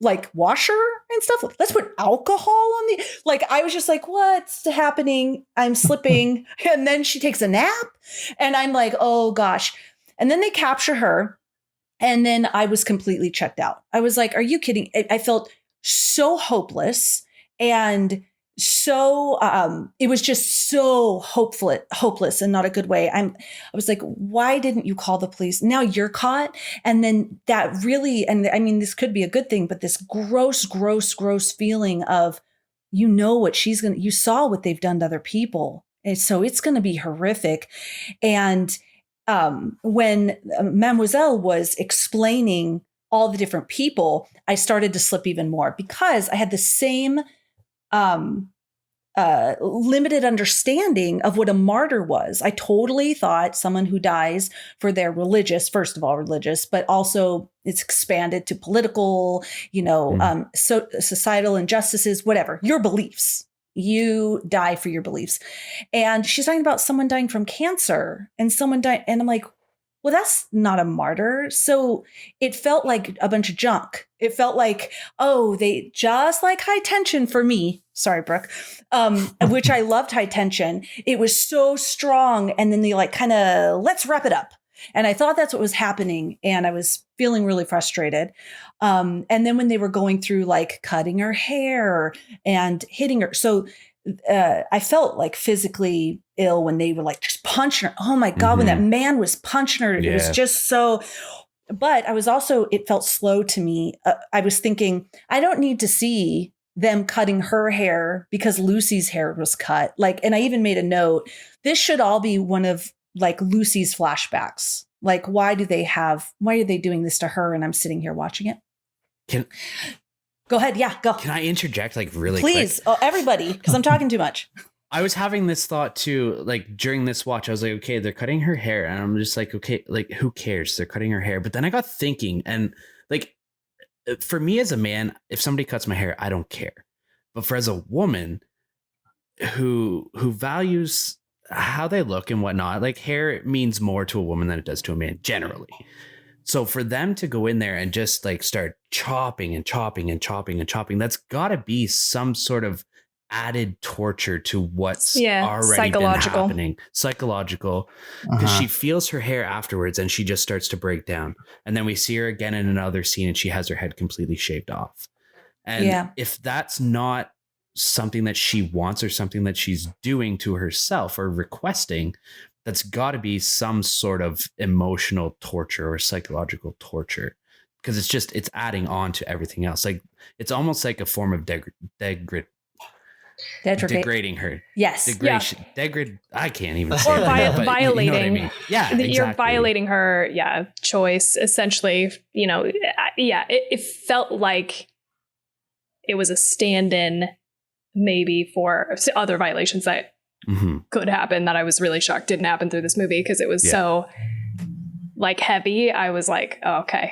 Like wash her and stuff. Let's put alcohol on the, like, I was just like, what's happening? I'm slipping. And then she takes a nap and I'm like, oh gosh. And then they capture her. And then I was completely checked out. I was like, are you kidding? I felt so hopeless and so it was just so hopeless and not a good way. I was like, why didn't you call the police? Now you're caught. And then that really, and I mean, this could be a good thing, but this gross feeling of, you know what you saw what they've done to other people. And so it's going to be horrific. And when Mademoiselle was explaining all the different people, I started to slip even more because I had the same limited understanding of what a martyr was. I totally thought someone who dies for their first of all, religious, but also it's expanded to political, societal injustices, whatever, your beliefs. You die for your beliefs. And she's talking about someone dying from cancer and someone died. And I'm like, well, that's not a martyr. So it felt like a bunch of junk. It felt like, they just like high tension for me. Sorry, Brooke, which I loved high tension. It was so strong. And then they like kind of, let's wrap it up. And I thought that's what was happening. And I was feeling really frustrated. And then when they were going through like cutting her hair and hitting her. So I felt like physically ill when they were like just punching her. Oh my God, when that man was punching her, it was just so, but I was also, it felt slow to me. I was thinking, I don't need to see them cutting her hair because Lucy's hair was cut. Like, and I even made a note, this should all be one of like Lucy's flashbacks. Like, why are they doing this to her? And I'm sitting here watching it. Go ahead. Yeah, go. Can I interject like really Please, quick? Everybody, because I'm talking too much. I was having this thought too, like during this watch, I was like, okay, they're cutting her hair. And I'm just like, okay, like who cares? They're cutting her hair. But then I got thinking, and like, for me as a man, if somebody cuts my hair, I don't care. But for as a woman who values how they look and whatnot, like hair means more to a woman than it does to a man generally. So for them to go in there and just like start chopping and chopping and chopping and chopping, that's got to be some sort of added torture to what's already been happening. Psychological. Because she feels her hair afterwards and she just starts to break down. And then we see her again in another scene and she has her head completely shaved off. And if that's not something that she wants or something that she's doing to herself or requesting, that's got to be some sort of emotional torture or psychological torture, because it's adding on to everything else. Like it's almost like a form of degrading her. Yes. I can't even say or that. Violating. You know what I mean? Yeah, exactly. You're violating her choice, essentially. It felt like it was a stand-in maybe for other violations that could happen, that I was really shocked didn't happen through this movie, because it was so like heavy. I was like, oh, okay.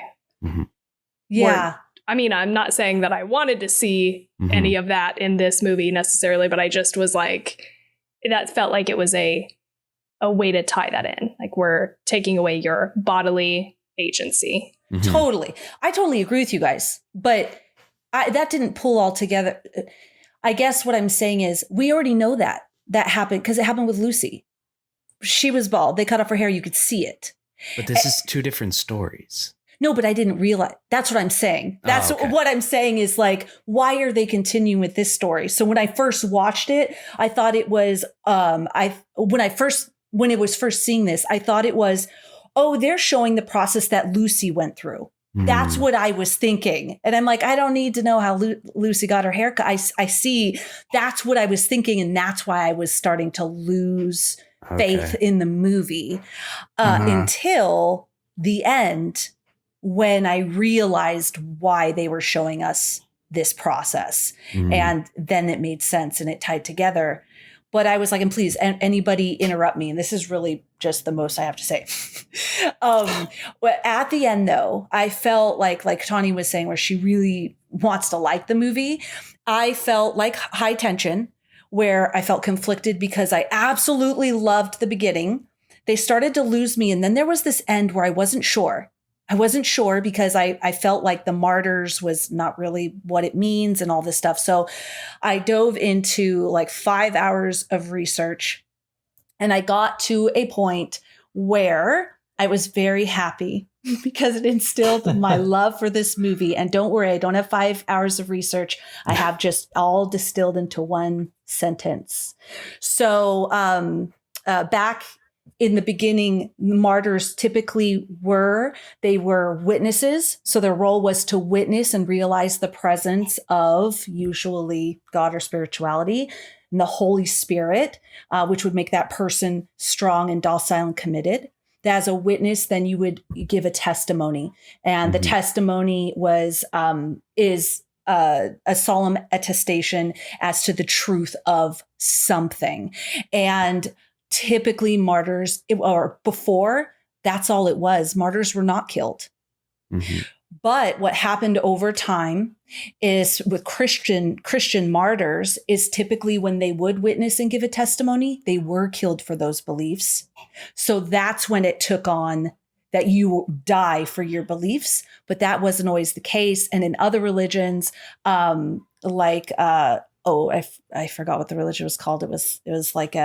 Yeah. I mean, I'm not saying that I wanted to see any of that in this movie necessarily, but I just was like, that felt like it was a way to tie that in. Like, we're taking away your bodily agency. Totally. I totally agree with you guys, but that didn't pull all together. I guess what I'm saying is we already know that happened because it happened with Lucy. She was bald. They cut off her hair. You could see it. But this is two different stories. No, but I didn't realize. That's what I'm saying. That's what I'm saying is like, why are they continuing with this story? So when I first watched it, I thought it was, when it was first seeing this, I thought it was, they're showing the process that Lucy went through. That's what I was thinking. And I'm like, I don't need to know how Lucy got her haircut. I see that's what I was thinking. And that's why I was starting to lose faith in the movie until the end, when I realized why they were showing us this process. And then it made sense and it tied together. But I was like, and please, anybody interrupt me. And this is really just the most I have to say. At the end, though, I felt like Tawny was saying, where she really wants to like the movie. I felt like high tension, where I felt conflicted because I absolutely loved the beginning. They started to lose me. And then there was this end where I wasn't sure. I wasn't sure because I felt like the Martyrs was not really what it means and all this stuff. So I dove into like 5 hours of research, and I got to a point where I was very happy because it instilled my love for this movie. And don't worry, I don't have 5 hours of research. I have just all distilled into one sentence. So back in the beginning, martyrs typically were witnesses. So their role was to witness and realize the presence of usually God or spirituality and the Holy Spirit, which would make that person strong and docile and committed. As a witness, then you would give a testimony, and the testimony is a solemn attestation as to the truth of something. And typically martyrs, or before, that's all it was. Martyrs were not killed. But what happened over time is with Christian martyrs is typically when they would witness and give a testimony, they were killed for those beliefs. So that's when it took on that you die for your beliefs, but that wasn't always the case. And in other religions, I forgot what the religion was called. It was like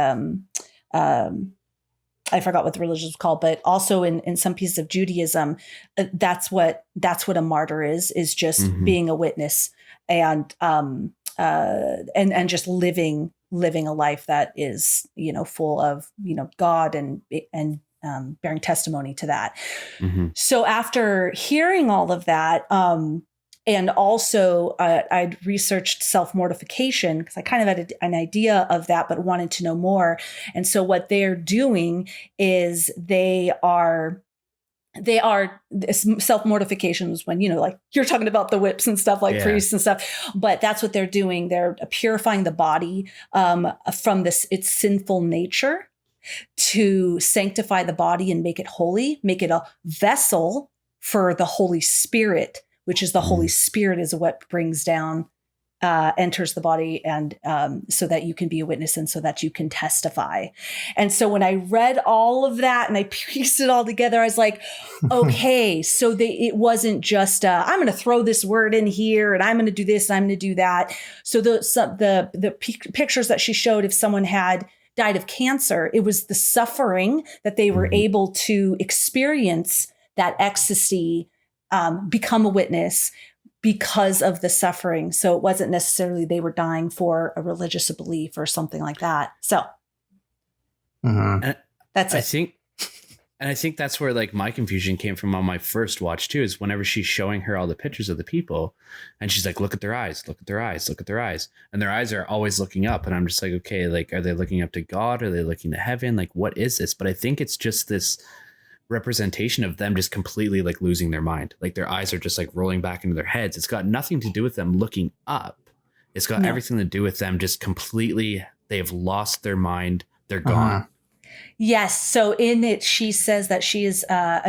I forgot what the religion was called, but also in some pieces of Judaism, that's what a martyr is just being a witness and just living a life that is, full of, God and bearing testimony to that. So after hearing all of that, and also I'd researched self-mortification because I kind of had an idea of that, but wanted to know more. And so what they're doing is they are self-mortification is when, like you're talking about the whips and stuff like priests and stuff, but that's what they're doing. They're purifying the body from its sinful nature to sanctify the body and make it holy, make it a vessel for the Holy Spirit, which is the Holy Spirit is what brings down, enters the body, and so that you can be a witness and so that you can testify. And so when I read all of that and I pieced it all together, I was like, okay, so it wasn't just I'm going to throw this word in here and I'm going to do this and I'm going to do that. So the pictures that she showed, if someone had died of cancer, it was the suffering that they were able to experience, that ecstasy, become a witness because of the suffering. So it wasn't necessarily they were dying for a religious belief or something like that. So that's it. I think that's where like my confusion came from on my first watch too, is whenever she's showing her all the pictures of the people and she's like, look at their eyes, look at their eyes, look at their eyes. And their eyes are always looking up. And I'm just like, okay, like, are they looking up to God? Are they looking to heaven? Like, what is this? But I think it's just this representation of them just completely like losing their mind. Like their eyes are just like rolling back into their heads. It's got nothing to do with them looking up. It's got everything to do with them just completely, they've lost their mind. They're gone. Yes. So in it, she says that she has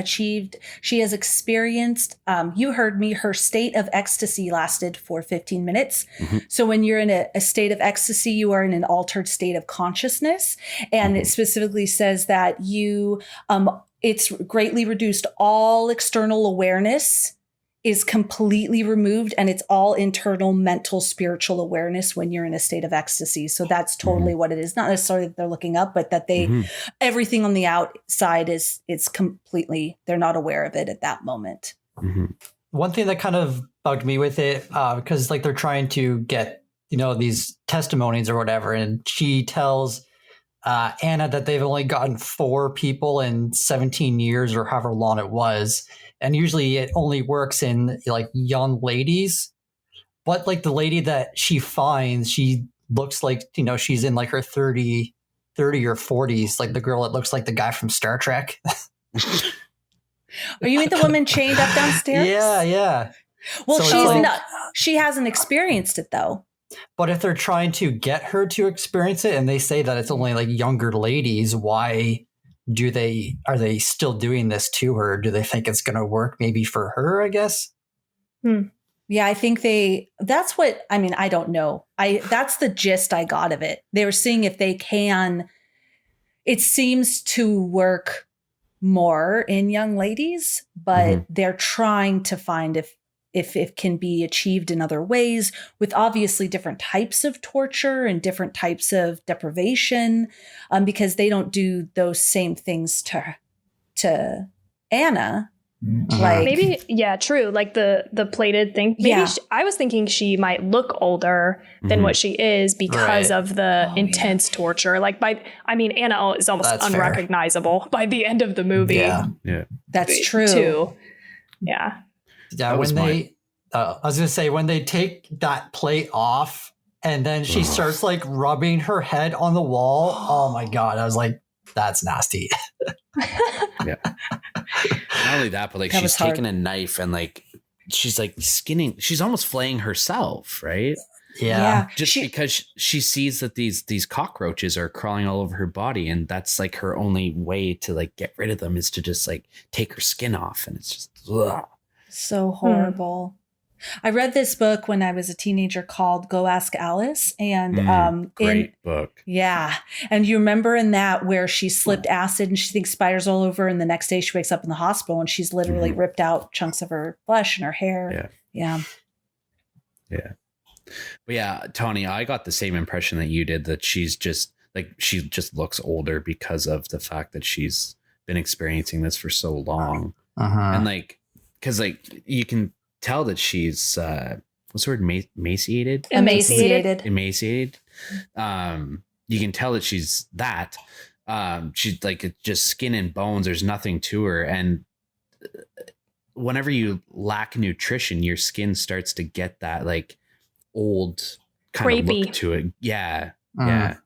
she has experienced, you heard me, her state of ecstasy lasted for 15 minutes. So when you're in a state of ecstasy, you are in an altered state of consciousness. And it specifically says that it's greatly reduced. All external awareness is completely removed, and it's all internal, mental, spiritual awareness when you're in a state of ecstasy. So that's totally what it is. Not necessarily that they're looking up, but that everything on the outside is completely, they're not aware of it at that moment. One thing that kind of bugged me with it, because like they're trying to get, these testimonies or whatever. And she tells Anna that they've only gotten 4 people in 17 years or however long it was. And usually it only works in like young ladies. But like the lady that she finds, she looks like, she's in like her 30 or 40s, like the girl that looks like the guy from Star Trek. Are you mean the woman chained up downstairs? Yeah. Well, So she hasn't experienced it though. But if they're trying to get her to experience it and they say that it's only like younger ladies, why are they still doing this to her? Do they think it's going to work maybe for her, I guess? Yeah, I think that's what, I don't know. That's the gist I got of it. They were seeing if they can, it seems to work more in young ladies, but they're trying to find if it can be achieved in other ways with obviously different types of torture and different types of deprivation, because they don't do those same things to Anna. Mhm. Like Maybe, yeah, true. Like the plated thing. Maybe Yeah. I was thinking she might look older than Mhm. what she is because Right. of the Oh, intense torture. Like Anna is almost That's fair. unrecognizable by the end of the movie. Yeah. that's true. Too. Yeah. Yeah, That was when they, I was gonna say when they take that plate off and then she Ugh. starts like rubbing her head on the wall. Oh my god! I was like, that's nasty. Not only that, but like That was she's hard. taking a knife and like she's like skinning. She's almost flaying herself, right? Yeah. Just She- because she sees that these cockroaches are crawling all over her body, and that's like her only way to like get rid of them is to just like take her skin off, and it's just ugh. So horrible. I read this book when I was a teenager called Go Ask Alice. And Great book. yeah. And you remember in that where she slipped acid and she thinks spiders all over, and the next day she wakes up in the hospital and she's literally ripped out chunks of her flesh and her hair. Yeah. But yeah, Tawny, I got the same impression that you did, that she's just like, she just looks older because of the fact that she's been experiencing this for so long. And like, because like you can tell that she's what's the word, emaciated. Emaciated. You can tell that she's like just skin and bones. There's nothing to her, and whenever you lack nutrition, your skin starts to get that like old kind of look Crepey. to it. Yeah. And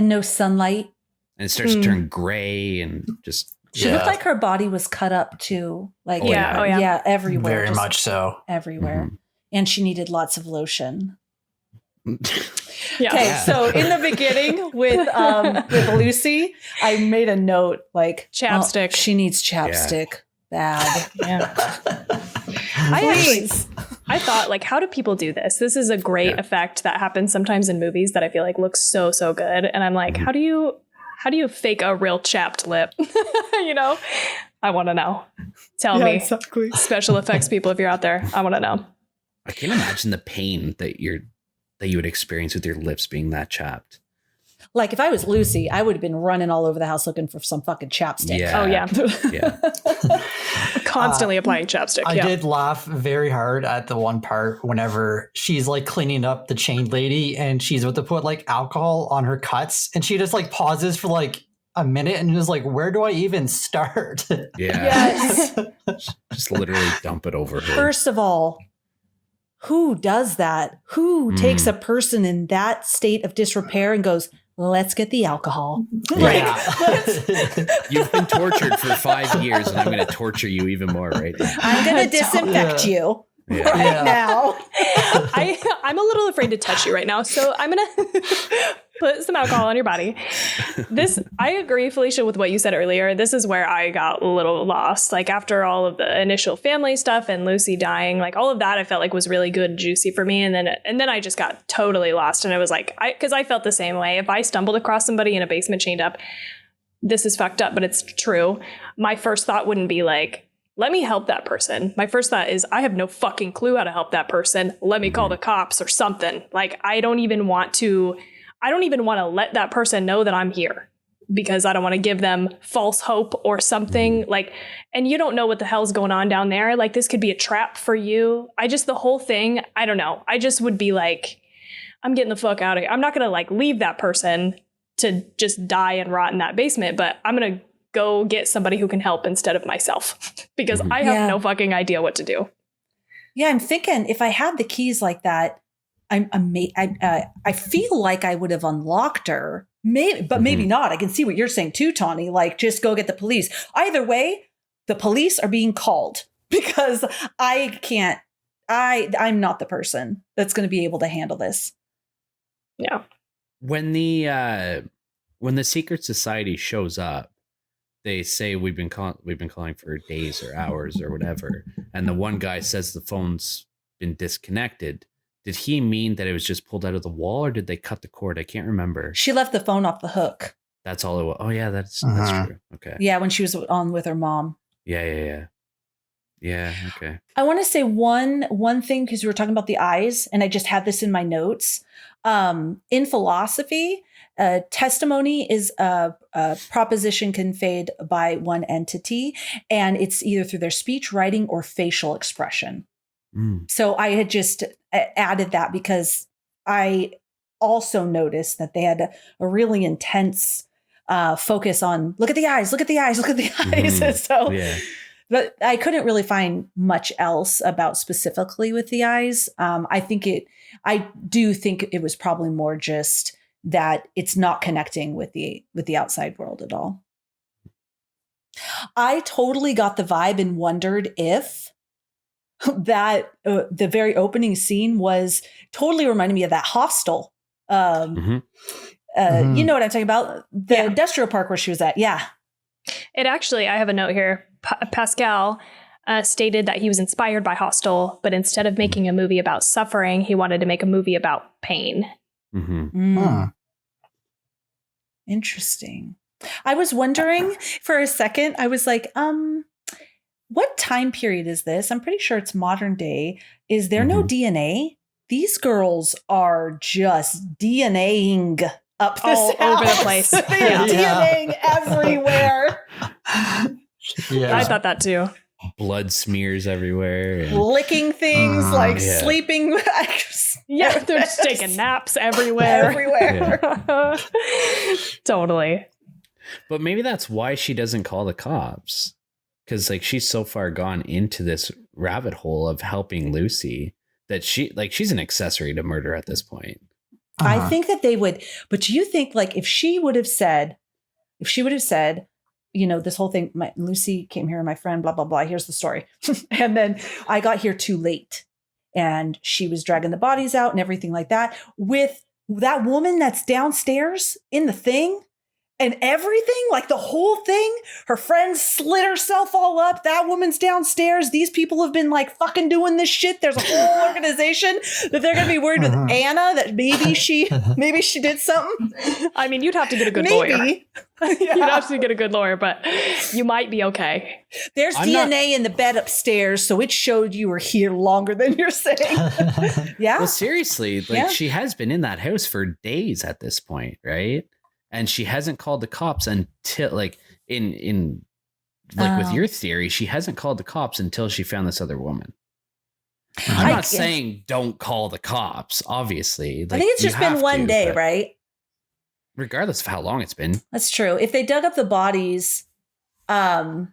no sunlight. And it starts to turn gray and just She looked like her body was cut up too. Like, Oh, yeah. yeah, everywhere. Very just much so. everywhere. And she needed lots of lotion. Yeah. Okay, Yeah. so in the beginning with Lucy, I made a note like Chapstick. she needs chapstick bad. Yeah. I thought, like, how do people do this? This is a great effect that happens sometimes in movies that I feel like looks so good. And I'm like, how do you fake a real chapped lip? You know, I want to know. Tell me, exactly. special effects people, if you're out there, I want to know. I can't imagine the pain that you would experience with your lips being that chapped. Like if I was Lucy, I would have been running all over the house looking for some fucking chapstick. Yeah. Oh yeah, Yeah. constantly applying chapstick. I did laugh very hard at the one part whenever she's like cleaning up the chained lady and she's about to put like alcohol on her cuts, and she just like pauses for like a minute and is like, where do I even start? Yeah. Yes. Just literally dump it over her. First of all, who does that? Who takes a person in that state of disrepair and goes, let's get the alcohol? You've been tortured for 5 years, and I'm going to torture you even more right now. I'm going to disinfect you right now. I'm a little afraid to touch you right now, so I'm gonna put some alcohol on your body. I agree, Felicia, with what you said earlier. This is where I got a little lost. Like after all of the initial family stuff and Lucy dying, like all of that, I felt like was really good and juicy for me. And then I just got totally lost. And it was like, because I felt the same way. If I stumbled across somebody in a basement chained up, this is fucked up, but it's true. My first thought wouldn't be like, let me help that person. My first thought is, I have no fucking clue how to help that person. Let me call the cops or something. Like, I don't even want to let that person know that I'm here, because I don't want to give them false hope or something. Like, and you don't know what the hell's going on down there. Like, this could be a trap for you. The whole thing, I don't know. I just would be like, I'm getting the fuck out of here. I'm not going to like leave that person to just die and rot in that basement, but I'm going to go get somebody who can help instead of myself, because I have no fucking idea what to do. Yeah, I'm thinking if I had the keys like that, I feel like I would have unlocked her. Maybe not. I can see what you're saying too, Tawny. Like, just go get the police. Either way, the police are being called, because I can't. I'm not the person that's going to be able to handle this. Yeah. When the secret society shows up, they say we've been calling for days or hours or whatever, and the one guy says the phone's been disconnected. Did he mean that it was just pulled out of the wall, or did they cut the cord? I can't remember. She left the phone off the hook. That's all it was. Oh yeah, that's true. Okay. Yeah, when she was on with her mom. Yeah. Okay. I want to say one thing, because we were talking about the eyes, and I just had this in my notes. In philosophy, testimony is a proposition conveyed by one entity, and it's either through their speech, writing, or facial expression. So I had just added that because I also noticed that they had a really intense focus on look at the eyes, look at the eyes, look at the eyes. And so, but I couldn't really find much else about specifically with the eyes. I do think it was probably more just that it's not connecting with the outside world at all. I totally got the vibe and wondered if that the very opening scene was totally reminding me of that Hostel. You know what I'm talking about? The industrial park where she was at. Yeah. It actually, I have a note here. Pascal stated that he was inspired by Hostel, but instead of making a movie about suffering, he wanted to make a movie about pain. Interesting. I was wondering for a second, I was like, what time period is this? I'm pretty sure it's modern day. Is there no DNA? These girls are just DNAing up this all over the place. They're DNAing everywhere. Yeah. I thought that too. Blood smears everywhere. And Licking things, sleeping. Yeah, they're just taking naps everywhere. Totally. But maybe that's why she doesn't call the cops. Because like she's so far gone into this rabbit hole of helping Lucy that she's an accessory to murder at this point. I think that they would, but do you think like if she would have said, you know, this whole thing, Lucy came here, my friend, blah, blah, blah. Here's the story. And then I got here too late and she was dragging the bodies out and everything like that with that woman that's downstairs in the thing and everything, like the whole thing. Her friend slit herself all up. That woman's downstairs. These people have been like fucking doing this shit. There's a whole organization that they're going to be worried with Anna that maybe she did something. I mean, you'd have to get a good lawyer. You'd have to get a good lawyer, but you might be okay. There's DNA in the bed upstairs, so it showed you were here longer than you're saying. Yeah. Well, seriously, she has been in that house for days at this point, right? And she hasn't called the cops until with your theory, she hasn't called the cops until she found this other woman. I'm not saying don't call the cops, obviously. I think it's just been one day, right? Regardless of how long it's been. That's true. If they dug up the bodies, no,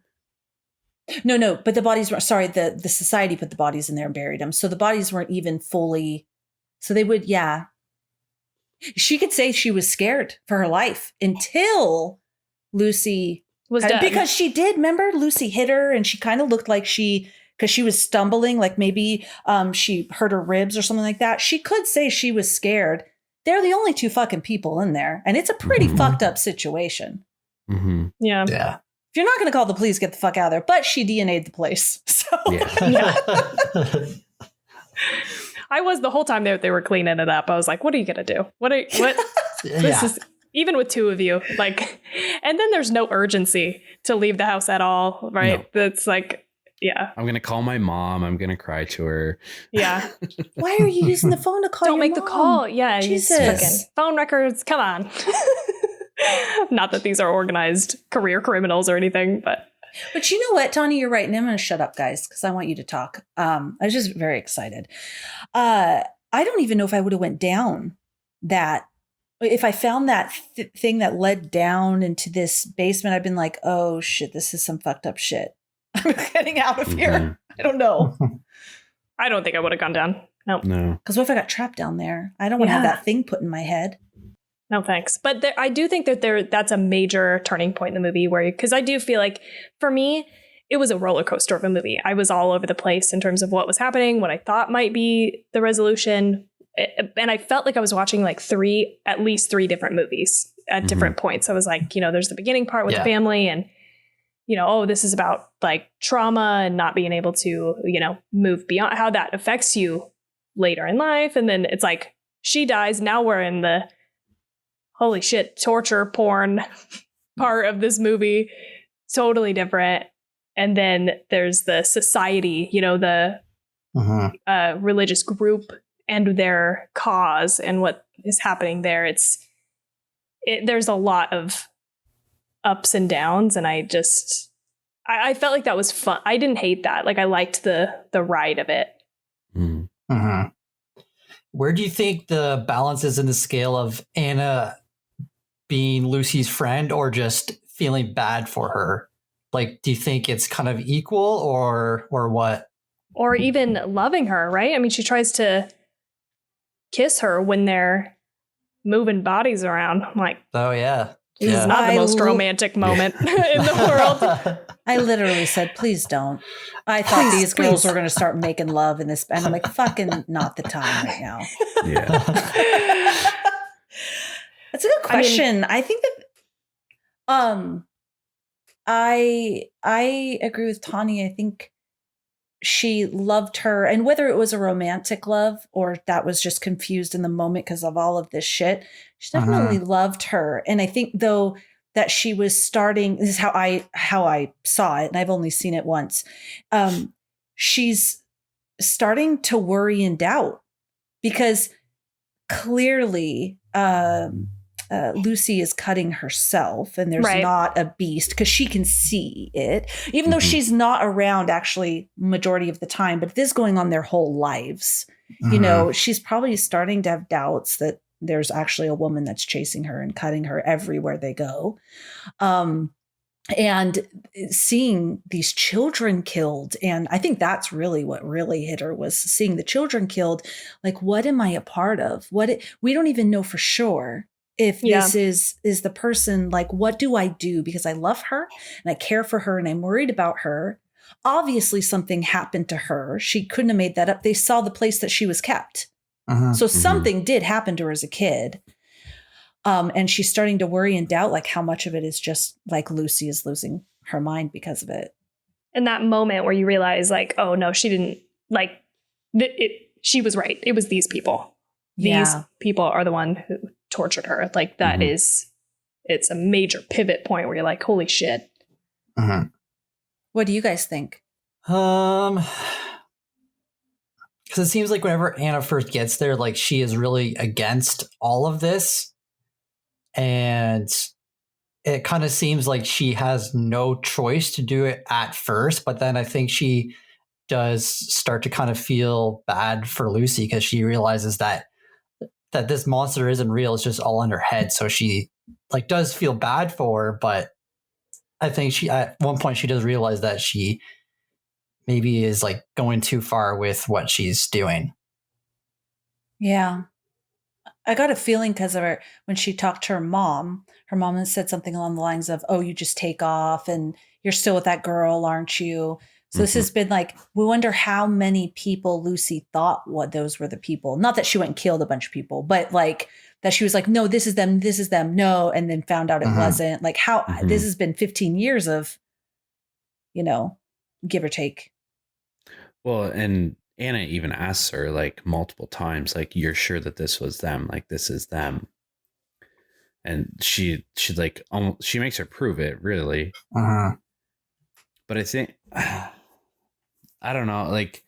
but the bodies were, sorry, the society put the bodies in there and buried them. So the bodies weren't even fully, so they would, yeah. She could say she was scared for her life until Lucy was dead. Because she did, remember? Lucy hit her and she kind of looked like because she was stumbling, like maybe she hurt her ribs or something like that. She could say she was scared. They're the only two fucking people in there. And it's a pretty fucked up situation. Yeah. If you're not going to call the police, get the fuck out of there. But she DNA'd the place. So yeah. I was the whole time they were cleaning it up. I was like, what are you going to do? What? This is even with two of you, like, and then there's no urgency to leave the house at all. Right. No. That's like, yeah. I'm going to call my mom. I'm going to cry to her. Yeah. Why are you using the phone to call Don't your make mom? the call. Yeah. Jesus. Phone records. Come on. Not that these are organized career criminals or anything, but you know what, Tawny, you're right. And I'm going to shut up, guys, because I want you to talk. I was just very excited. I don't even know if I would have went down that. If I found that thing that led down into this basement, I've been like, oh shit, this is some fucked up shit. I'm getting out of here. I don't know. I don't think I would have gone down. No. Because what if I got trapped down there? I don't want to have that thing put in my head. No, thanks. But I do think that that's a major turning point in the movie because I do feel like for me, it was a roller coaster of a movie. I was all over the place in terms of what was happening, what I thought might be the resolution. And I felt like I was watching like at least three different movies at different points. I was like, there's the beginning part with the family and, this is about like trauma and not being able to, move beyond how that affects you later in life. And then it's like she dies. Now we're in the holy shit, torture porn part of this movie. Totally different. And then there's the society, the religious group and their cause and what is happening there. It's there's a lot of ups and downs, and I felt like that was fun. I didn't hate that. Like, I liked the ride of it. Mm. Mm-hmm. Where do you think the balance is in the scale of Anna being Lucy's friend or just feeling bad for her? Like, do you think it's kind of equal or what? Or even loving her, right? I mean, she tries to kiss her when they're moving bodies around. I'm like, Oh, yeah. this is not the most romantic moment in the world. I literally said, please don't. I thought these girls were going to start making love in this. And I'm like, fucking not the time right now. Yeah. That's a good question. I think that I agree with Tawny. I think she loved her, and whether it was a romantic love or that was just confused in the moment because of all of this shit, she definitely loved her. And I think though that she was starting, this is how I saw it, and I've only seen it once. She's starting to worry and doubt because clearly Lucy is cutting herself, and there's not a beast because she can see it, even though she's not around actually majority of the time, but this is going on their whole lives. You know, she's probably starting to have doubts that there's actually a woman that's chasing her and cutting her everywhere they go. And seeing these children killed. And I think that's really what really hit her, was seeing the children killed. Like, what am I a part of? We don't even know for sure if this is the person. Like, what do I do? Because I love her and I care for her and I'm worried about her. Obviously something happened to her. She couldn't have made that up. They saw the place that she was kept. So something did happen to her as a kid. And she's starting to worry and doubt, like, how much of it is just like Lucy is losing her mind because of it. And that moment where you realize, like, oh no, she didn't, like, she was right. It was these people. These people are the one who tortured her. Like, that is, it's a major pivot point where you're like, holy shit. What do you guys think? Because it seems like whenever Anna first gets there, like, she is really against all of this. And it kind of seems like she has no choice to do it at first. But then I think she does start to kind of feel bad for Lucy because she realizes that this monster isn't real. It's just all in her head. So she, like, does feel bad for her. But I think she, at one point, she does realize that she maybe is, like, going too far with what she's doing. Yeah. I got a feeling because of her, when she talked to her mom had said something along the lines of, oh, you just take off and you're still with that girl, aren't you? So this has been like, we wonder how many people Lucy thought what those were the people. Not that she went and killed a bunch of people, but like that she was like, no, this is them, no. And then found out it wasn't. Like, how this has been 15 years of, you know, give or take. Well, and Anna even asks her, like, multiple times, like, you're sure that this was them? Like, this is them? And she like, she makes her prove it, really. But I think, I don't know, like,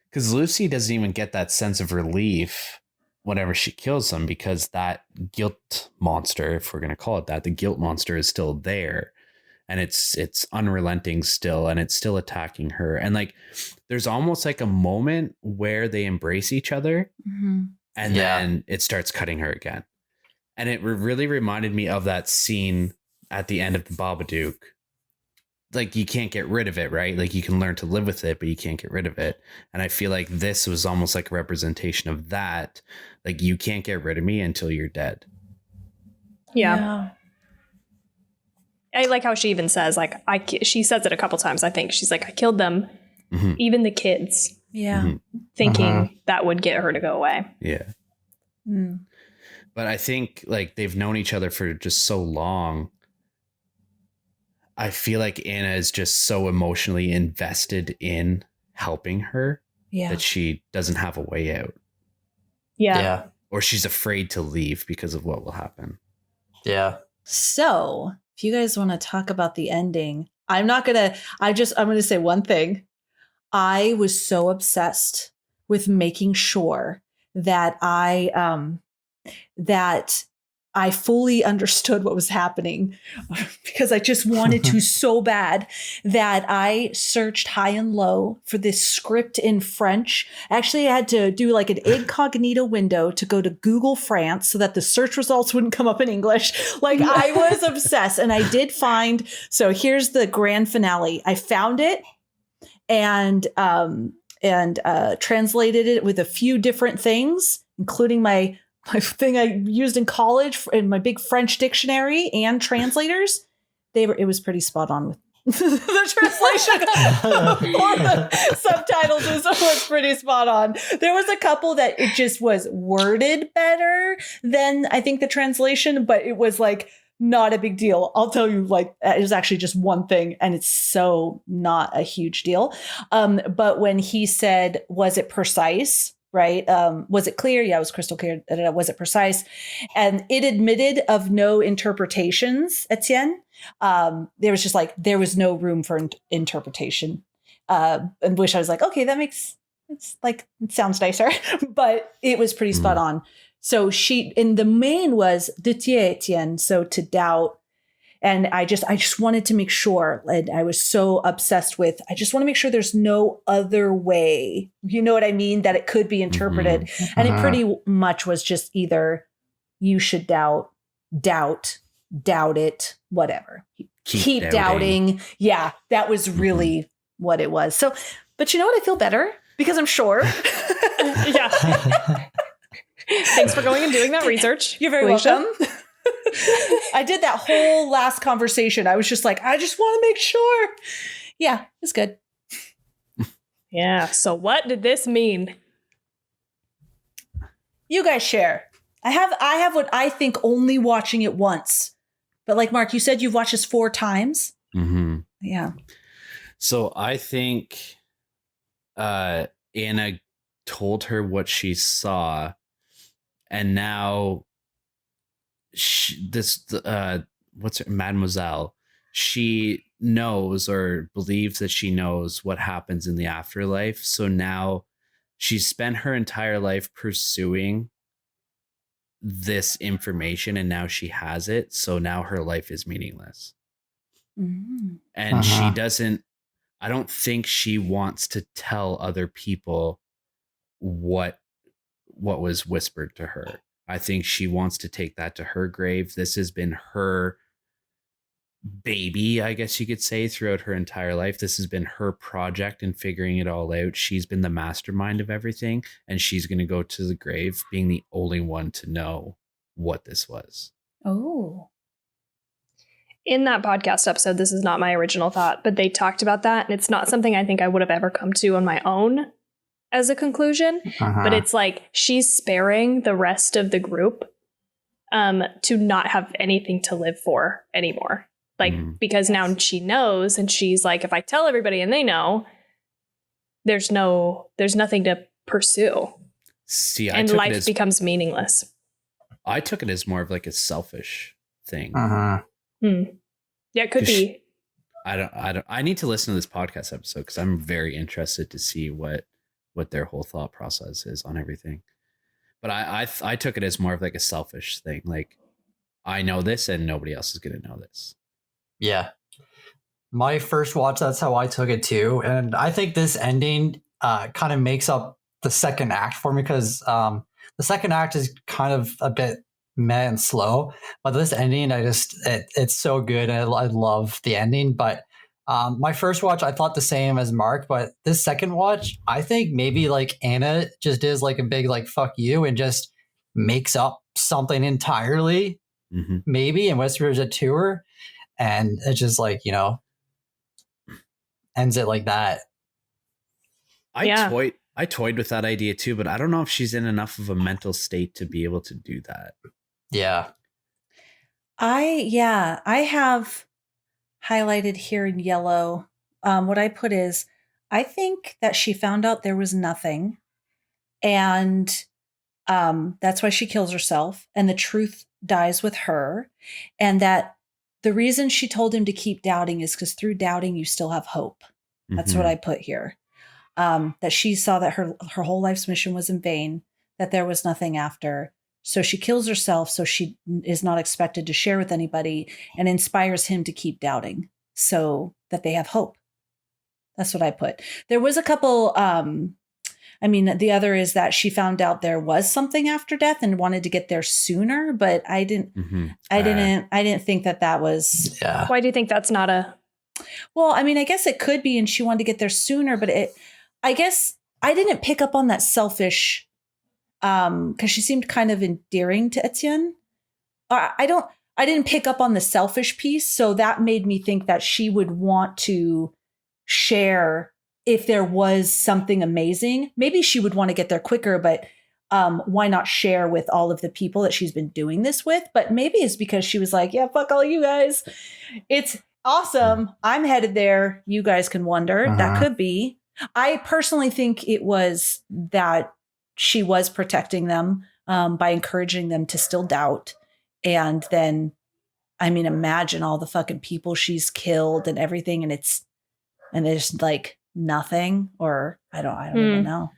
because Lucy doesn't even get that sense of relief whenever she kills them, because that guilt monster, if we're going to call it that, the guilt monster is still there. And it's unrelenting still, and it's still attacking her. And, like, there's almost like a moment where they embrace each other, and then it starts cutting her again. And it really reminded me of that scene at the end of the Babadook. Like, you can't get rid of it, right? Like, you can learn to live with it, but you can't get rid of it. And I feel like this was almost like a representation of that. Like, you can't get rid of me until you're dead. Yeah. I like how she even says, like, she says it a couple times, I think. She's like, I killed them, even the kids. Yeah. Thinking that would get her to go away. Yeah. But I think, like, they've known each other for just so long. I feel like Anna is just so emotionally invested in helping her that she doesn't have a way out. Yeah. Or she's afraid to leave because of what will happen. Yeah. So if you guys want to talk about the ending, I'm going to say one thing. I was so obsessed with making sure that that I fully understood what was happening because I just wanted to so bad that I searched high and low for this script in French. Actually, I had to do like an incognito window to go to Google France so that the search results wouldn't come up in English. Like I was obsessed, and I did find. So here's the grand finale. I found it and translated it with a few different things, including my thing I used in college in my big French dictionary and translators. It was pretty spot on with the translation or the subtitles was pretty spot on. There was a couple that it just was worded better than I think the translation, but it was like not a big deal. I'll tell you, like, it was actually just one thing, and it's so not a huge deal. But when he said, was it precise? Right? Was it clear? Yeah, it was crystal clear. Was it precise? And it admitted of no interpretations, Etienne. There was just like, there was no room for interpretation. And which I was like, okay, it sounds nicer, but it was pretty spot on. So in the main was de tiers, Etienne, so to doubt. And I just wanted to make sure, and I was so obsessed with, I just want to make sure there's no other way, you know what I mean, that it could be interpreted. Mm-hmm. And it pretty much was just either you should doubt it, whatever. Keep doubting. Yeah, that was really what it was. So, but you know what? I feel better because I'm sure. Yeah. Thanks for going and doing that research. You're very welcome. I did that whole last conversation. I was just like, I just want to make sure. Yeah, it's good. Yeah. So what did this mean? You guys share. I have what I think only watching it once. But like Mark, you said you've watched this 4 times. Mm-hmm. Yeah. So I think Anna told her what she saw, and now Mademoiselle, she knows or believes that she knows what happens in the afterlife. So now she's spent her entire life pursuing this information, and now she has it. So now her life is meaningless. Mm-hmm. And I don't think she wants to tell other people what was whispered to her. I think she wants to take that to her grave. This has been her baby, I guess you could say, throughout her entire life. This has been her project in figuring it all out. She's been the mastermind of everything, and she's going to go to the grave being the only one to know what this was. Oh. In that podcast episode, this is not my original thought, but they talked about that, and it's not something I think I would have ever come to on my own as a conclusion, but it's like she's sparing the rest of the group to not have anything to live for anymore. Like, because now she knows, and she's like, if I tell everybody and they know, there's nothing to pursue. See, and life becomes meaningless. I took it as more of like a selfish thing. Yeah, it could be. I need to listen to this podcast episode because I'm very interested to see what their whole thought process is on everything. But I took it as more of like a selfish thing. Like, I know this and nobody else is going to know this. Yeah. My first watch, that's how I took it too. And I think this ending kind of makes up the second act for me, because the second act is kind of a bit meh and slow. But this ending, it's so good. And I love the ending. But my first watch, I thought the same as Mark, but this second watch, I think maybe like Anna just is like a big like fuck you and just makes up something entirely, maybe, and whispers it to her, and it's just like, you know, ends it like that. I toyed with that idea too, but I don't know if she's in enough of a mental state to be able to do that. Yeah. I have highlighted here in yellow. What I put is, I think that she found out there was nothing, and that's why she kills herself, and the truth dies with her, and that the reason she told him to keep doubting is because through doubting you still have hope. That's what I put here. That she saw that her whole life's mission was in vain, that there was nothing after, So she kills herself so she is not expected to share with anybody, and inspires him to keep doubting so that they have hope. That's what I put. There was a couple, the other is that she found out there was something after death and wanted to get there sooner, but I didn't think that was. Yeah. Why do you think that's not a? Well, I mean, I guess it could be, and she wanted to get there sooner, but I guess I didn't pick up on that selfish, because she seemed kind of endearing to Etienne. I didn't pick up on the selfish piece, so that made me think that she would want to share if there was something amazing. Maybe she would want to get there quicker, but why not share with all of the people that she's been doing this with? But maybe it's because she was like, yeah, fuck all you guys. It's awesome. I'm headed there. You guys can wonder. That could be. I personally think it was that she was protecting them by encouraging them to still doubt. And then, I mean, imagine all the fucking people she's killed and everything. And there's like nothing, or I don't even know.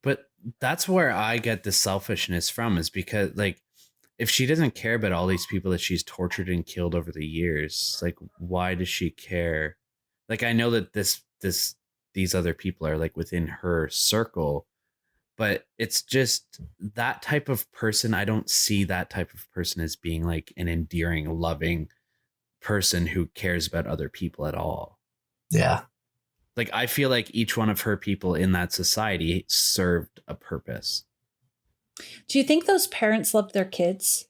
But that's where I get the selfishness from, is because like, if she doesn't care about all these people that she's tortured and killed over the years, like, why does she care? Like, I know that these other people are like within her circle, but it's just that type of person. I don't see that type of person as being like an endearing, loving person who cares about other people at all. Yeah. Like, I feel like each one of her people in that society served a purpose. Do you think those parents loved their kids?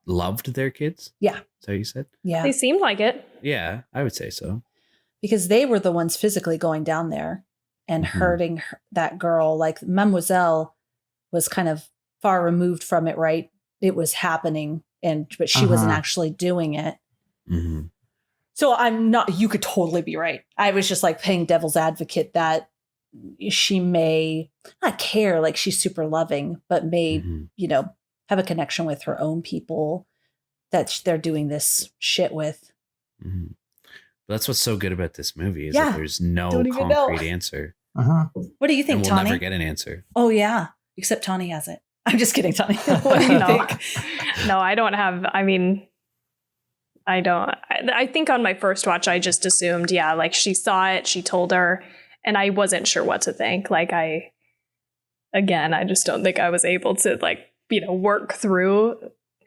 Loved their kids? Yeah. So you said? Yeah. They seemed like it. Yeah, I would say so. Because they were the ones physically going down there and hurting that girl. Like, Mademoiselle was kind of far removed from it, right? It was happening, but she wasn't actually doing it. Mm-hmm. So you could totally be right. I was just like playing devil's advocate that she may not care, like she's super loving, but may, have a connection with her own people that they're doing this shit with. Mm-hmm. That's what's so good about this movie, is that there's no concrete answer. What do you think, and we'll Tawny? never get an answer. Oh, yeah. Except Tawny has it. I'm just kidding, Tawny. What do you think? No, I don't have, I think on my first watch, I just assumed, like she saw it, she told her, and I wasn't sure what to think. Like I just don't think I was able to work through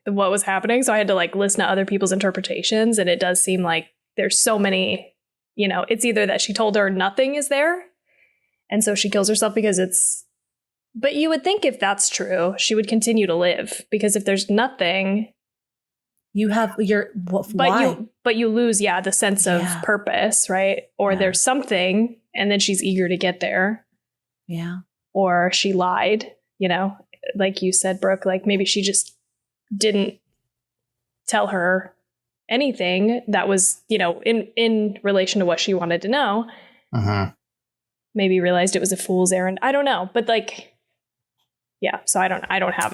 what was happening. So I had to listen to other people's interpretations. And it does seem like there's so many, it's either that she told her nothing is there, and so she kills herself but you would think if that's true, she would continue to live, because if there's nothing, you have but you lose the sense of purpose, right? Or there's something, and then she's eager to get there. Yeah. Or she lied, like you said, Brooke, like maybe she just didn't tell her anything that was, in relation to what she wanted to know. Maybe realized it was a fool's errand. I don't know, but so I don't have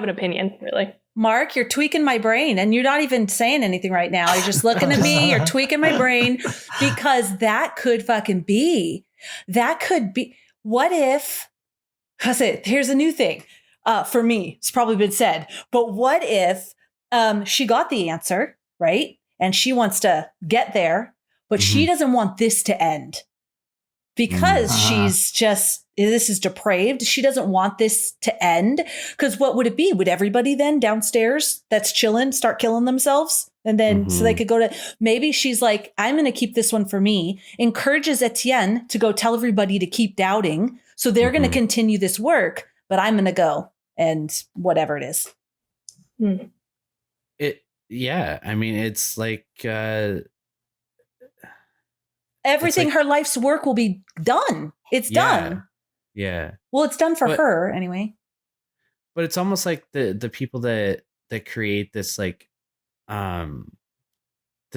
an opinion, really. Mark, you're tweaking my brain, and you're not even saying anything right now. You're just looking at me. You're tweaking my brain, because that could fucking be. That could be. What if? Because here's a new thing for me. It's probably been said, but what if she got the answer, right? And she wants to get there, but she doesn't want this to end, because she's just, this is depraved. She doesn't want this to end, because what would it be? Would everybody then downstairs that's chilling start killing themselves? And then so they could go to, maybe she's like, I'm going to keep this one for me, encourages Etienne to go tell everybody to keep doubting. So they're going to continue this work, but I'm going to go and whatever it is. It's like, everything, her life's work will be done. It's done. Yeah. Well, it's done for her anyway. But it's almost like the people that create this that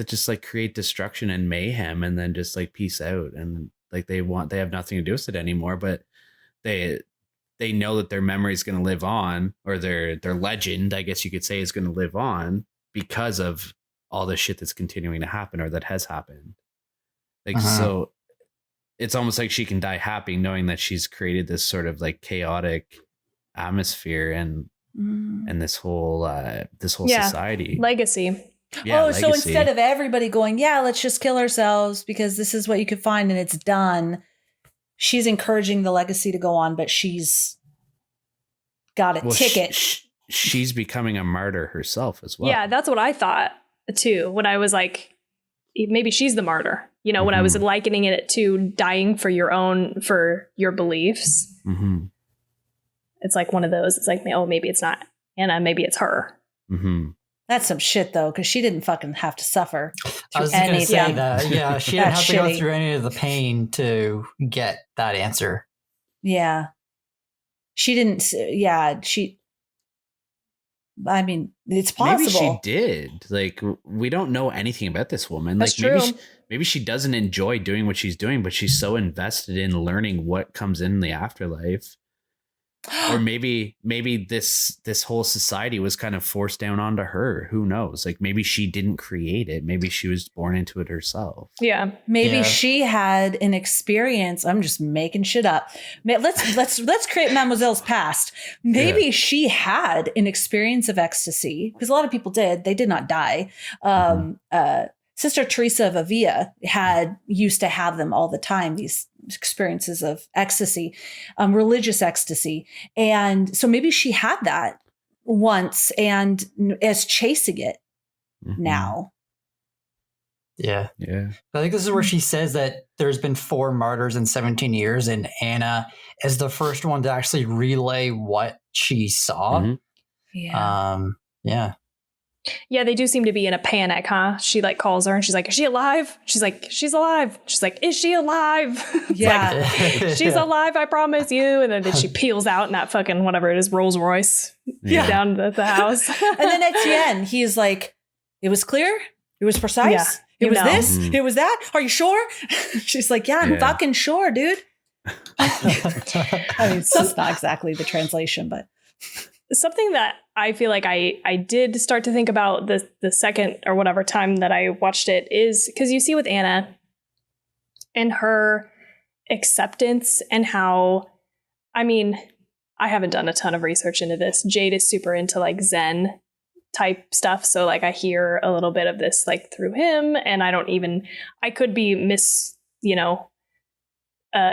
just create destruction and mayhem, and then just peace out, and they have nothing to do with it anymore, but they know that their memory is going to live on, or their legend, I guess you could say, is going to live on because of all the shit that's continuing to happen, or that has happened. So it's almost like she can die happy knowing that she's created this sort of chaotic atmosphere and this whole Yeah. society. Legacy. Yeah, so legacy. instead of everybody going, yeah, let's just kill ourselves because this is what you could find and it's done, she's encouraging the legacy to go on, but she's got a ticket. She's becoming a martyr herself as well. Yeah, that's what I thought too. When I was like, maybe she's the martyr. You know, when I was likening it to dying for your beliefs. Mm-hmm. It's like one of those. It's like, oh, maybe it's not Anna. Maybe it's her. Mm-hmm. That's some shit though, because she didn't fucking have to suffer. I was going to say anything. that. Yeah, she didn't have to go shitty. through any of the pain to get that answer. Yeah. She didn't. Yeah. I mean, it's possible. Maybe she did. Like, we don't know anything about this woman. That's like, true. Maybe she doesn't enjoy doing what she's doing, but she's so invested in learning what comes in the afterlife. Or maybe this whole society was kind of forced down onto her. Who knows? Like, maybe she didn't create it. Maybe she was born into it herself. Yeah. Maybe she had an experience. I'm just making shit up. Let's create Mademoiselle's past. Maybe she had an experience of ecstasy, because a lot of people did. They did not die. Sister Teresa of Avila used to have them all the time, these experiences of ecstasy, religious ecstasy. And so maybe she had that once and is chasing it now. Yeah. Yeah. I think this is where she says that there's been 4 martyrs in 17 years, and Anna is the first one to actually relay what she saw. Mm-hmm. Yeah. Yeah, they do seem to be in a panic, huh? She like calls her and she's like, is she alive? She's like, she's alive. She's like, is she alive? Yeah. She's alive, I promise you. And then she peels out in that fucking whatever it is, Rolls Royce down at the house. And then at the end, he's like, it was clear. It was precise. Yeah, it was this. Mhm. It was that. Are you sure? She's like, yeah, I'm fucking sure, dude. I mean, it's just not exactly the translation, but. Something that I feel like I did start to think about the second or whatever time that I watched it is because you see with Anna and her acceptance and how, I mean, I haven't done a ton of research into this. Jade is super into like Zen type stuff. So like I hear a little bit of this like through him, and I could be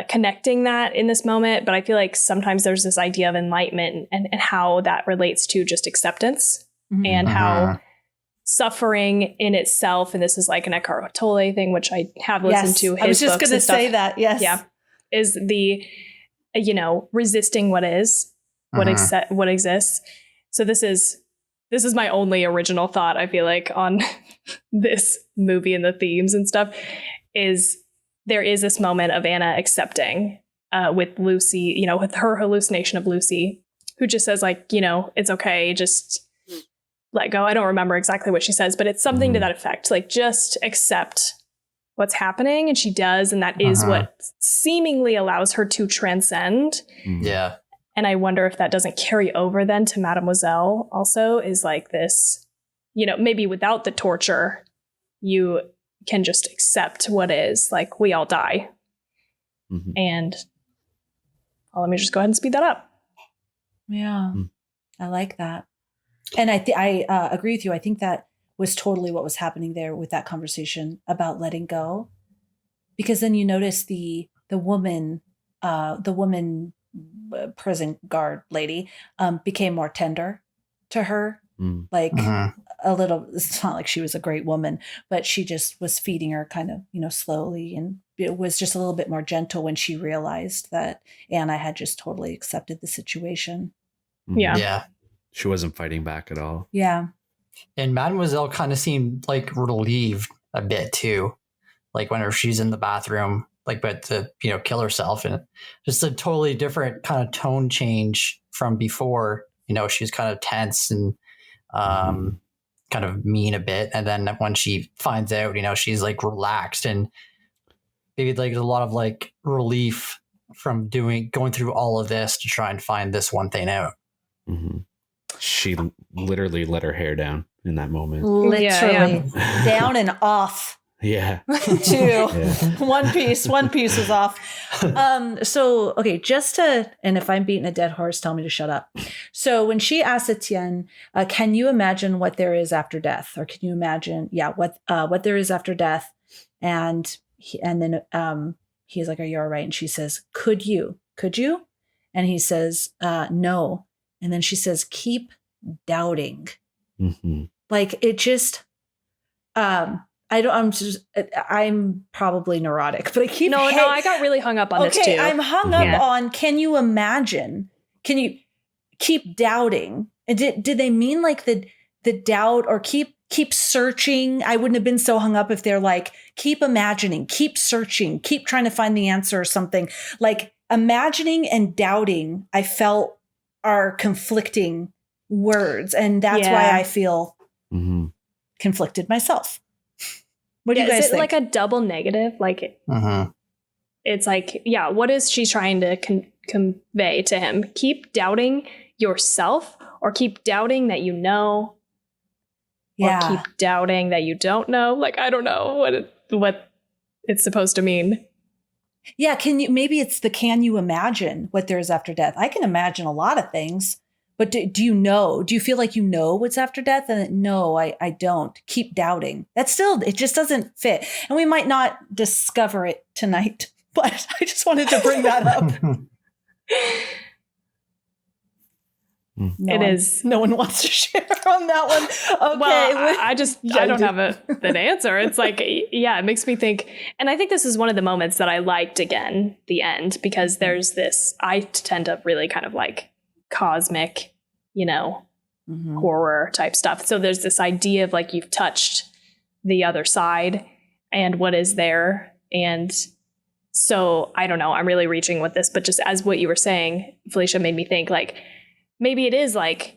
connecting that in this moment, but I feel like sometimes there's this idea of enlightenment and how that relates to just acceptance and how suffering in itself, and this is like an Eckhart Tolle thing, which I have listened to his I was just books going to and stuff. say that. Yes. Yeah. Is the, resisting what is, what exists. So this is my only original thought, I feel like, on this movie and the themes and stuff is there is this moment of Anna accepting with Lucy, with her hallucination of Lucy, who just says like, it's okay, just let go. I don't remember exactly what she says, but it's something to that effect. Like, just accept what's happening. And she does. And that is what seemingly allows her to transcend. Yeah. And I wonder if that doesn't carry over then to Mademoiselle also, is like this, maybe without the torture, you can just accept what is. Like, we all die. And let me just go ahead and speed that up. Yeah. I like that. And I agree with you. I think that was totally what was happening there with that conversation about letting go. Because then you notice the woman prison guard lady became more tender to her. Like a little, it's not like she was a great woman, but she just was feeding her kind of, slowly. And it was just a little bit more gentle when she realized that Anna had just totally accepted the situation. Yeah. Yeah. She wasn't fighting back at all. Yeah. And Mademoiselle kind of seemed like relieved a bit too. Like whenever she's in the bathroom, like, but to, kill herself, and just a totally different kind of tone change from before. She was kind of tense and kind of mean a bit. And then when she finds out, she's like relaxed, and maybe like a lot of like relief from going through all of this to try and find this one thing out. She literally let her hair down in that moment. Literally down and off. Yeah. 2. Yeah. One piece was off. So, okay, and if I'm beating a dead horse, tell me to shut up. So when she asks Etienne, can you imagine what there is after death? Or can you imagine, what there is after death? And then he's like, are you all right? And she says, could you? And he says, no. And then she says, keep doubting. Mm-hmm. Like it just, I'm probably neurotic, but I keep No, I got really hung up on this too. I'm hung up on, can you imagine? Can you keep doubting? And did they mean like the doubt or keep searching? I wouldn't have been so hung up if they're like, keep imagining, keep searching, keep trying to find the answer or something. Like imagining and doubting, I felt are conflicting words. And that's why I feel conflicted myself. What do you guys think? Is it like a double negative? Like it's like, what is she trying to convey to him? Keep doubting yourself, or keep doubting that you know, or keep doubting that you don't know. Like, I don't know what it's supposed to mean. Yeah, maybe it's can you imagine what there is after death? I can imagine a lot of things. But do you know? Do you feel like you know what's after death? And no, I don't. Keep doubting. That's still, it just doesn't fit. And we might not discover it tonight, but I just wanted to bring that up. No one wants to share on that one. Okay. Well, I don't have an answer. It's like, it makes me think. And I think this is one of the moments that I liked again, the end, because there's this, I tend to really kind of like cosmic, horror type stuff. So there's this idea of like, you've touched the other side and what is there. And so I don't know, I'm really reaching with this, but just as what you were saying, Felicia, made me think like, maybe it is like,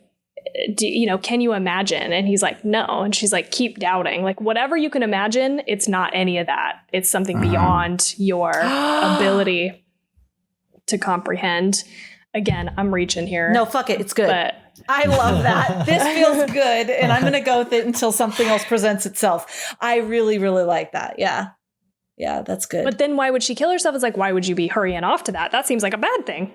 can you imagine? And he's like, no. And she's like, keep doubting. Like whatever you can imagine, it's not any of that. It's something beyond your ability to comprehend. Again, I'm reaching here. No, fuck it. It's good. But I love that. This feels good. And I'm going to go with it until something else presents itself. I really, really like that. Yeah. Yeah, that's good. But then why would she kill herself? It's like, why would you be hurrying off to that? That seems like a bad thing.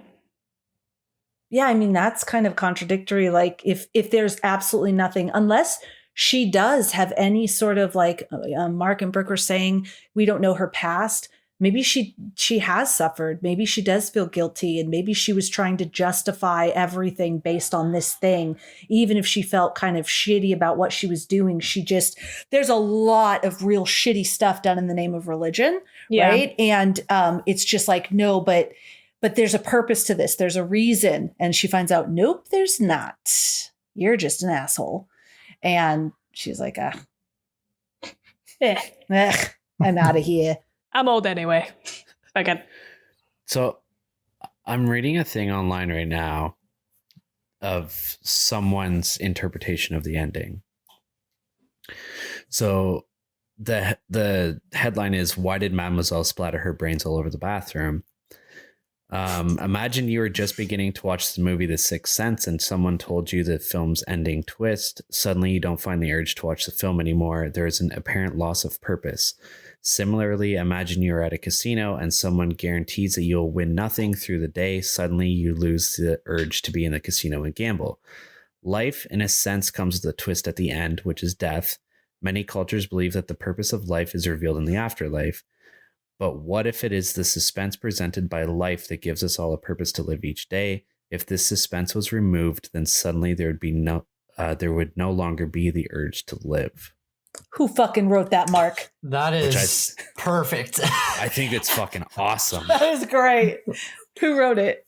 Yeah, I mean, that's kind of contradictory. Like if there's absolutely nothing, unless she does have any sort of like Marc and Brooke were saying, we don't know her past. Maybe she has suffered. Maybe she does feel guilty. And maybe she was trying to justify everything based on this thing. Even if she felt kind of shitty about what she was doing, there's a lot of real shitty stuff done in the name of religion. Yeah. Right. And it's just like, no, but there's a purpose to this. There's a reason. And she finds out, nope, there's not. You're just an asshole. And she's like, I'm out of here. I'm old anyway. Okay. So I'm reading a thing online right now of someone's interpretation of the ending. So the headline is, why did Mademoiselle splatter her brains all over the bathroom? Imagine you were just beginning to watch the movie The Sixth Sense and someone told you the film's ending twist. Suddenly you don't find the urge to watch the film anymore. There is an apparent loss of purpose. Similarly, imagine you're at a casino and someone guarantees that you'll win nothing through the day. Suddenly you lose the urge to be in the casino and gamble. Life, in a sense, comes with a twist at the end, which is death. Many cultures believe that the purpose of life is revealed in the afterlife. But what if it is the suspense presented by life that gives us all a purpose to live each day? If this suspense was removed, then suddenly there would no longer be the urge to live. Who fucking wrote that, Mark? That is perfect. I think it's fucking awesome. That is great. Who wrote it?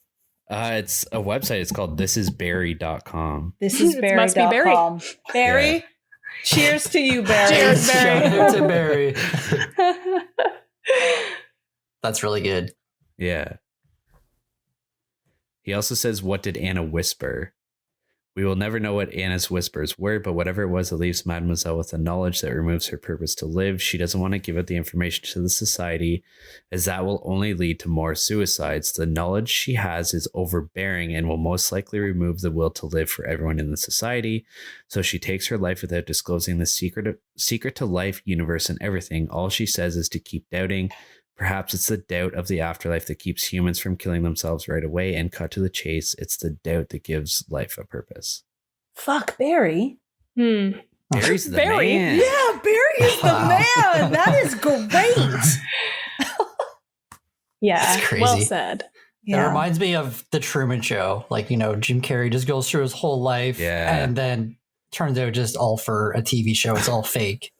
It's a website. It's called thisisbarry.com. Thisisbarry.com. Must be Barry. Barry? Yeah. Cheers to you, Barry. Cheers, Barry. Shout out to Barry. That's really good. Yeah. He also says, what did Anna whisper? We will never know what Anna's whispers were, but whatever it was, it leaves Mademoiselle with a knowledge that removes her purpose to live. She doesn't want to give out the information to the society, as that will only lead to more suicides. The knowledge she has is overbearing and will most likely remove the will to live for everyone in the society. So she takes her life without disclosing the secret to life, universe, and everything. All she says is to keep doubting. Perhaps it's the doubt of the afterlife that keeps humans from killing themselves right away. And cut to the chase, it's the doubt that gives life a purpose. Fuck Barry. Barry's the Barry? man. Yeah, Barry is the man. That is great. Yeah, That's crazy. well said. It reminds me of the Truman Show. Like, you know, Jim Carrey just goes through his whole life and then turns out just all for a TV show. It's all fake.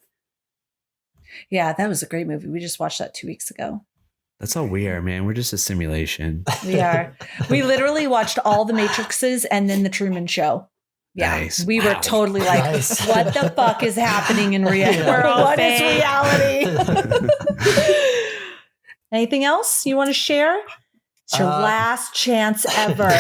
Yeah, that was a great movie. We just watched that 2 weeks ago. That's all we are, man. We're just a simulation. We are. We literally watched all the Matrixes and then the Truman Show. Yeah, Nice. we were totally like, Nice. what the fuck is happening in reality? We're all What is fake. reality? Anything else you want to share? It's your last chance ever.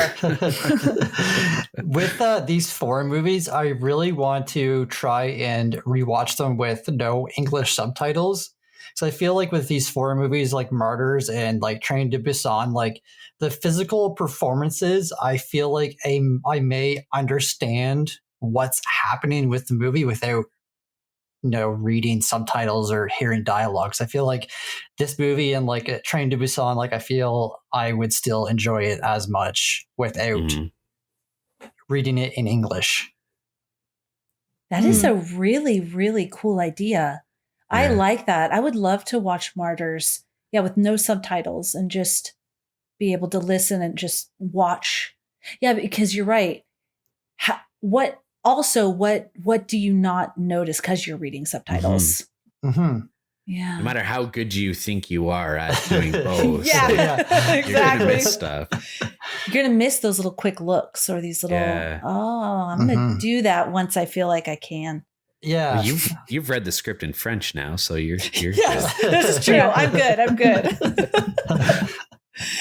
With these foreign movies, I really want to try and rewatch them with no English subtitles. So I feel like with these foreign movies like Martyrs and like Train to Busan, like the physical performances, I feel like I may understand what's happening with the movie without reading subtitles or hearing dialogues. I feel like this movie and like a Train to Busan, like I feel I would still enjoy it as much without reading it in English. That is a really, really cool idea. Yeah. I like that. I would love to watch Martyrs, with no subtitles and just be able to listen and just watch. Yeah, because you're right. What do you not notice because you're reading subtitles? Mm-hmm. Yeah. No matter how good you think you are at doing both, Yeah, you're gonna exactly. miss stuff. You're going to miss those little quick looks or these little, I'm going to do that once I feel like I can. Yeah. Well, you've read the script in French now, so you're Yes, good. this is true. I'm good.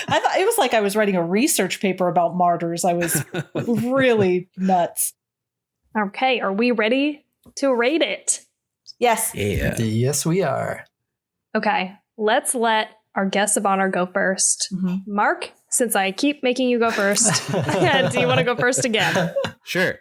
I thought it was like I was writing a research paper about Martyrs. I was really nuts. Okay, are we ready to rate it? Yes. Yeah. Yes, we are. Okay, let's let our guest of honor go first. Mm-hmm. Mark, since I keep making you go first, do you want to go first again? Sure.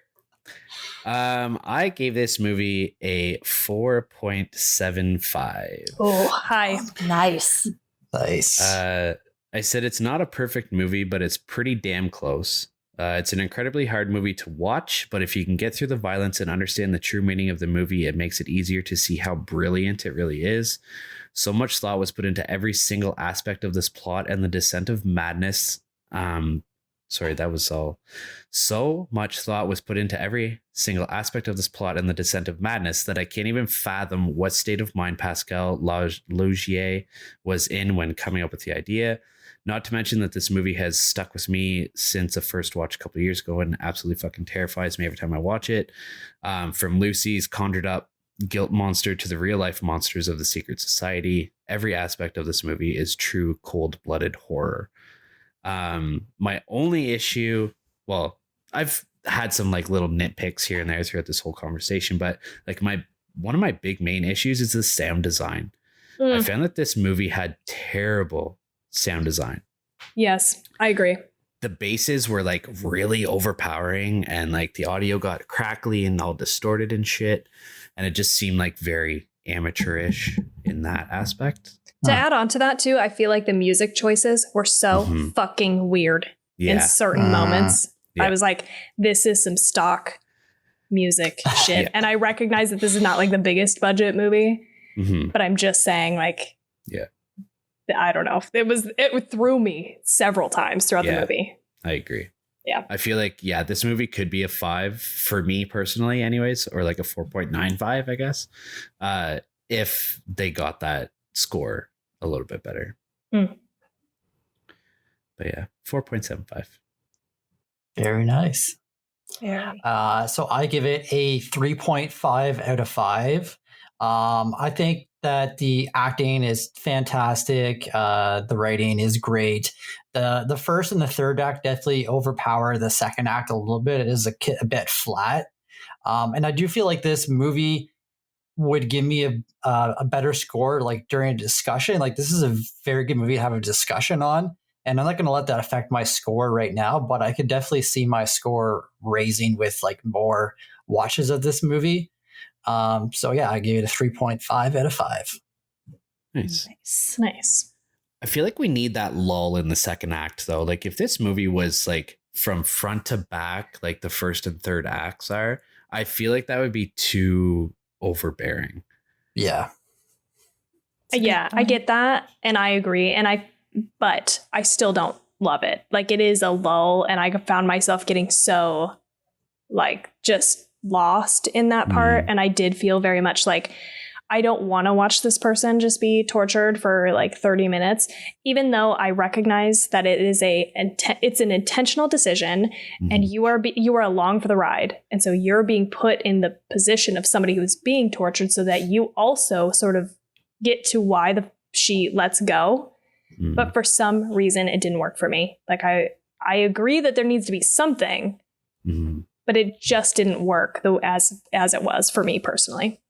I gave this movie a 4.75. Oh, hi. Nice. Nice. I said it's not a perfect movie, but it's pretty damn close. It's an incredibly hard movie to watch, but if you can get through the violence and understand the true meaning of the movie, it makes it easier to see how brilliant it really is. So much thought was put into every single aspect of this plot, and the descent of madness. That was all. So much thought was put into every single aspect of this plot and the descent of madness that I can't even fathom what state of mind Pascal Laugier was in when coming up with the idea. Not to mention that this movie has stuck with me since a first watch a couple of years ago and absolutely fucking terrifies me every time I watch it. From Lucy's conjured up guilt monster to the real life monsters of the secret society, every aspect of this movie is true cold-blooded horror. My only issue, I've had some like little nitpicks here and there throughout this whole conversation, but like one of my big main issues is the sound design. I found that this movie had terrible sound design. Yes, I agree. The basses were like really overpowering and like the audio got crackly and all distorted and shit. And it just seemed like very amateurish in that aspect. To add on to that too, I feel like the music choices were so fucking weird in certain moments. Yeah. I was like, this is some stock music shit. Yeah. And I recognize that this is not like the biggest budget movie, but I'm just saying like, I don't know. It threw me several times throughout the movie. I agree. Yeah. I feel like, this movie could be a 5 for me personally anyways, or like a 4.95, I guess. If they got that score a little bit better. But 4.75. Very nice. Very. So I give it a 3.5 out of 5. I think that the acting is fantastic. The writing is great. The first and the third act definitely overpower the second act a little bit. It is a bit flat. And I do feel like this movie would give me a better score like during a discussion. Like this is a very good movie to have a discussion on. And I'm not going to let that affect my score right now, but I could definitely see my score raising with like more watches of this movie. So yeah, I gave it a 3.5 out of 5. Nice. I feel like we need that lull in the second act though. Like if this movie was like from front to back, like the first and third acts are, I feel like that would be too overbearing. Yeah. Yeah, I get that. And I agree. But I still don't love it. Like it is a lull. And I found myself getting so like just lost in that part. And I did feel very much like I don't want to watch this person just be tortured for like 30 minutes, even though I recognize that it is it's an intentional decision and you are along for the ride. And so you're being put in the position of somebody who's being tortured so that you also sort of get to why she lets go. But for some reason, it didn't work for me. Like I agree that there needs to be something, but it just didn't work though as it was for me personally.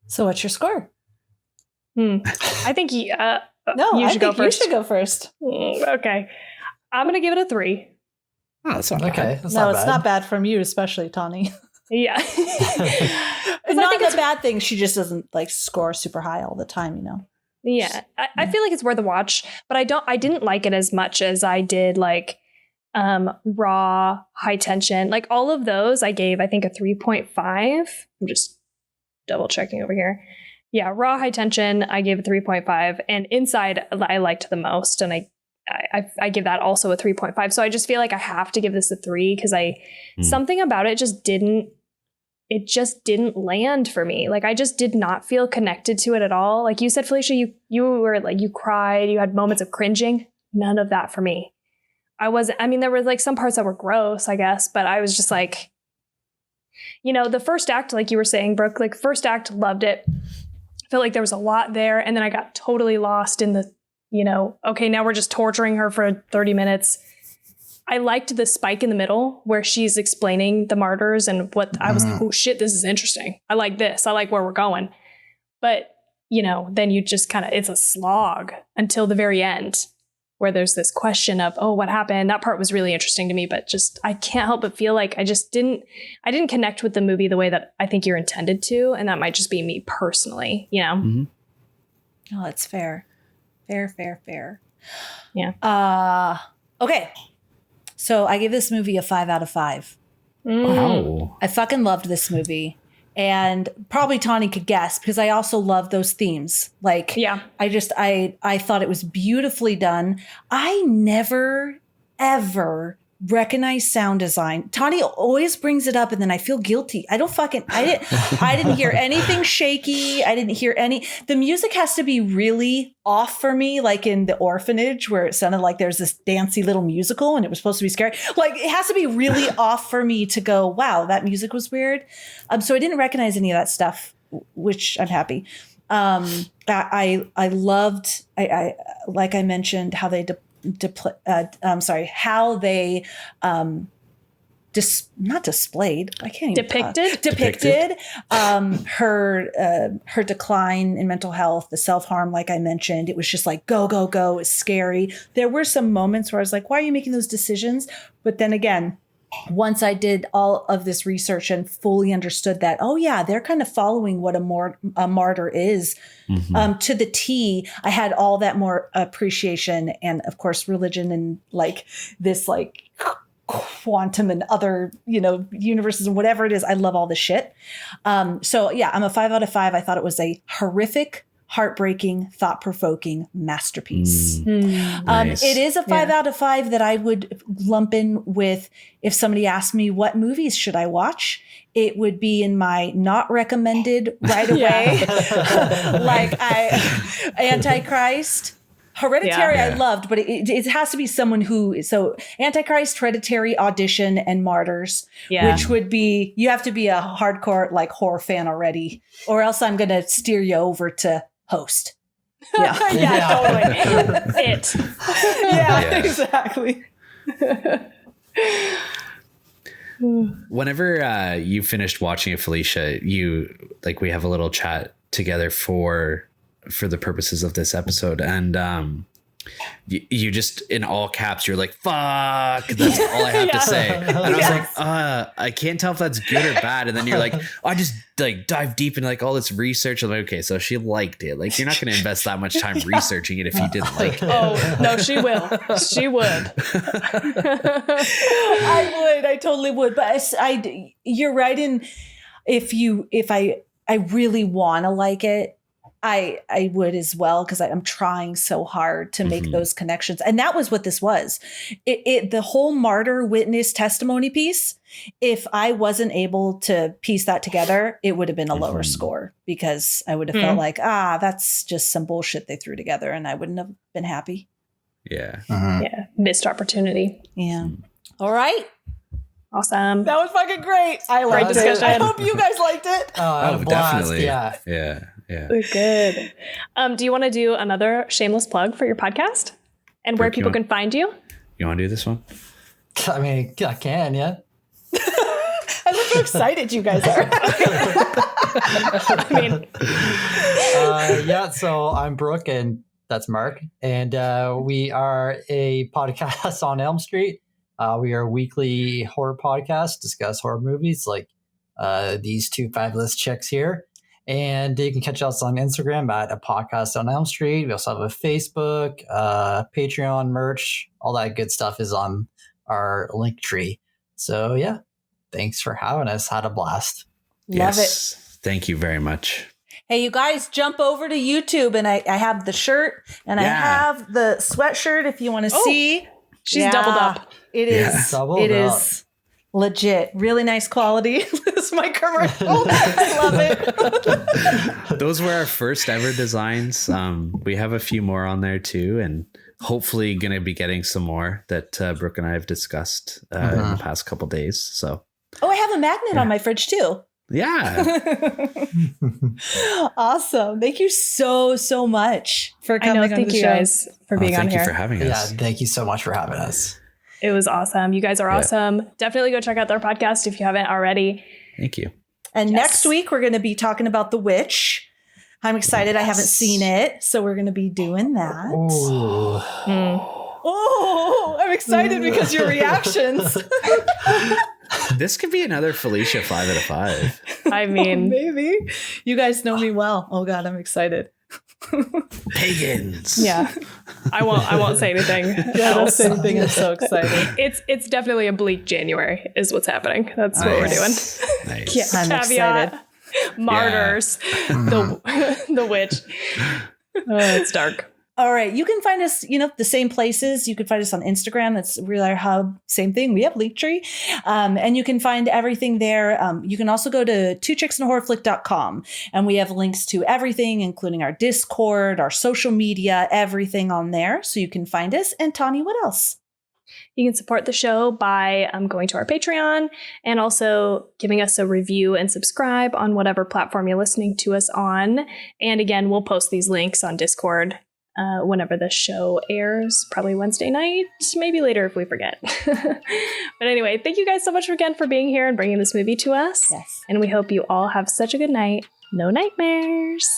So what's your score? I think you should go first. Okay. I'm going to give it a 3. Oh, that's not okay. bad. It's not bad from you, especially Tawny. Yeah. It's not a bad thing. She just doesn't like score super high all the time, you know? Yeah. I feel like it's worth a watch, but I didn't like it as much as I did like Raw, High Tension. Like all of those I gave, I think, a 3.5. I'm just double checking over here. Yeah, Raw, High Tension, I gave a 3.5. And Inside, I liked the most. And I give that also a 3.5. So I just feel like I have to give this a 3 because something about it just didn't land for me. Like I just did not feel connected to it at all. Like you said, Felicia, you were like, you cried, you had moments of cringing. None of that for me. There were like some parts that were gross, I guess, but I was just like, you know, the first act, like you were saying, Brooke, like first act, loved it. Felt like there was a lot there. And then I got totally lost in the, you know, okay, now we're just torturing her for 30 minutes. I liked the spike in the middle where she's explaining the martyrs and what I was like, oh shit, this is interesting. I like this. I like where we're going. But, you know, then you just it's a slog until the very end where there's this question of, oh, what happened? That part was really interesting to me, but just, I can't help but feel like I didn't connect with the movie the way that I think you're intended to. And that might just be me personally, you know? Oh, that's fair. Fair. Yeah. Okay. So I gave this movie a 5 out of 5. Wow. I fucking loved this movie. And probably Tawny could guess because I also love those themes. Like, yeah. I thought it was beautifully done. I never, ever recognize sound design. Tawny always brings it up and then I feel guilty. I didn't hear anything shaky. I didn't hear the music has to be really off for me, like in The Orphanage where it sounded like there's this dancey little musical and it was supposed to be scary. Like it has to be really off for me to go, wow, that music was weird. So I didn't recognize any of that stuff, which I'm happy. I loved, like I mentioned, how they how they not displayed. I can't even depicted her decline in mental health, the self-harm, like I mentioned. It was just like go, go, go. It's scary. There were some moments where I was like, why are you making those decisions? But then again, once I did all of this research and fully understood that, oh yeah, they're kind of following what a martyr is to the T, I had all that more appreciation and of course religion and like this like quantum and other, you know, universes and whatever it is. I love all this shit. So yeah, I'm a 5 out of 5. I thought it was a horrific, heartbreaking, thought-provoking masterpiece. Nice. It is a 5 out of 5 that I would lump in with if somebody asked me what movies should I watch, it would be in my not recommended right away. Like Antichrist. Hereditary I loved, but it has to be someone who, so Antichrist, Hereditary, Audition, and Martyrs, which would be, you have to be a hardcore like horror fan already, or else I'm going to steer you over to host. Yeah, totally. It. Yeah, exactly. Whenever you finished watching it, Felicia, we have a little chat together for the purposes of this episode, and you just in all caps you're like, fuck, that's all I have to say. And I was like, I can't tell if that's good or bad. And then you're like, I just like dive deep into like all this research. I'm like, okay, so she liked it. Like, you're not going to invest that much time researching it if you didn't like it. Oh no, she will. She would. I totally would. But you're right. If I really want to like it, I would as well, because I'm trying so hard to make those connections. And that was what this was. The whole martyr witness testimony piece, if I wasn't able to piece that together, it would have been a lower score, because I would have felt like, that's just some bullshit they threw together, and I wouldn't have been happy. Yeah. Yeah. Missed opportunity. Yeah. All right. Awesome. That was fucking great. I liked it. I hope you guys liked it. Oh, definitely. Yeah. Good. Do you want to do another shameless plug for your podcast and where people can find you? You want to do this one? I mean, I can, yeah. I love how excited you guys are. I mean, yeah, so I'm Brooke and that's Mark. And we are a podcast on Elm Street. We are a weekly horror podcast, discuss horror movies like these two fabulous chicks here. And you can catch us on Instagram at a podcast on Elm Street. We also have a Facebook, Patreon, merch, all that good stuff is on our link tree. So yeah, thanks for having us. Had a blast. Love it. Thank you very much. Hey, you guys, jump over to YouTube, and I have the shirt and I have the sweatshirt if you want to see. She's doubled up. It is. Doubled up. Legit. Really nice quality. This is my commercial. I love it. Those were our first ever designs. We have a few more on there too, and hopefully going to be getting some more that Brooke and I have discussed in the past couple days. So, I have a magnet on my fridge too. Yeah. Awesome. Thank you so much for coming on the show. Thank you guys for being on here. Thank you for having us. Yeah, thank you so much for having us. It was awesome. You guys are awesome. Definitely go check out their podcast if you haven't already. Thank you. And next week, we're going to be talking about The Witch. I'm excited. I haven't seen it, so we're going to be doing that. Oh, I'm excited because your reactions. This could be another Felicia 5 out of 5. I mean, maybe. You guys know me well. Oh God, I'm excited. Pagans. Yeah. I won't say anything. Yeah, don't say anything. I'm so excited. It's definitely a bleak January is what's happening. That's what we're doing. Nice. Yeah, I'm excited. Martyrs. The witch. Oh, it's dark. All right. You can find us, the same places. You can find us on Instagram. That's really our hub. Same thing. We have Linktree. And you can find everything there. You can also go to twochicksandahorrorflick.com, and we have links to everything, including our Discord, our social media, everything on there. So you can find us. And Tawny, what else? You can support the show by going to our Patreon and also giving us a review and subscribe on whatever platform you're listening to us on. And again, we'll post these links on Discord whenever the show airs, probably Wednesday night, maybe later if we forget. But anyway, thank you guys so much again for being here and bringing this movie to us. Yes. And we hope you all have such a good night. No nightmares.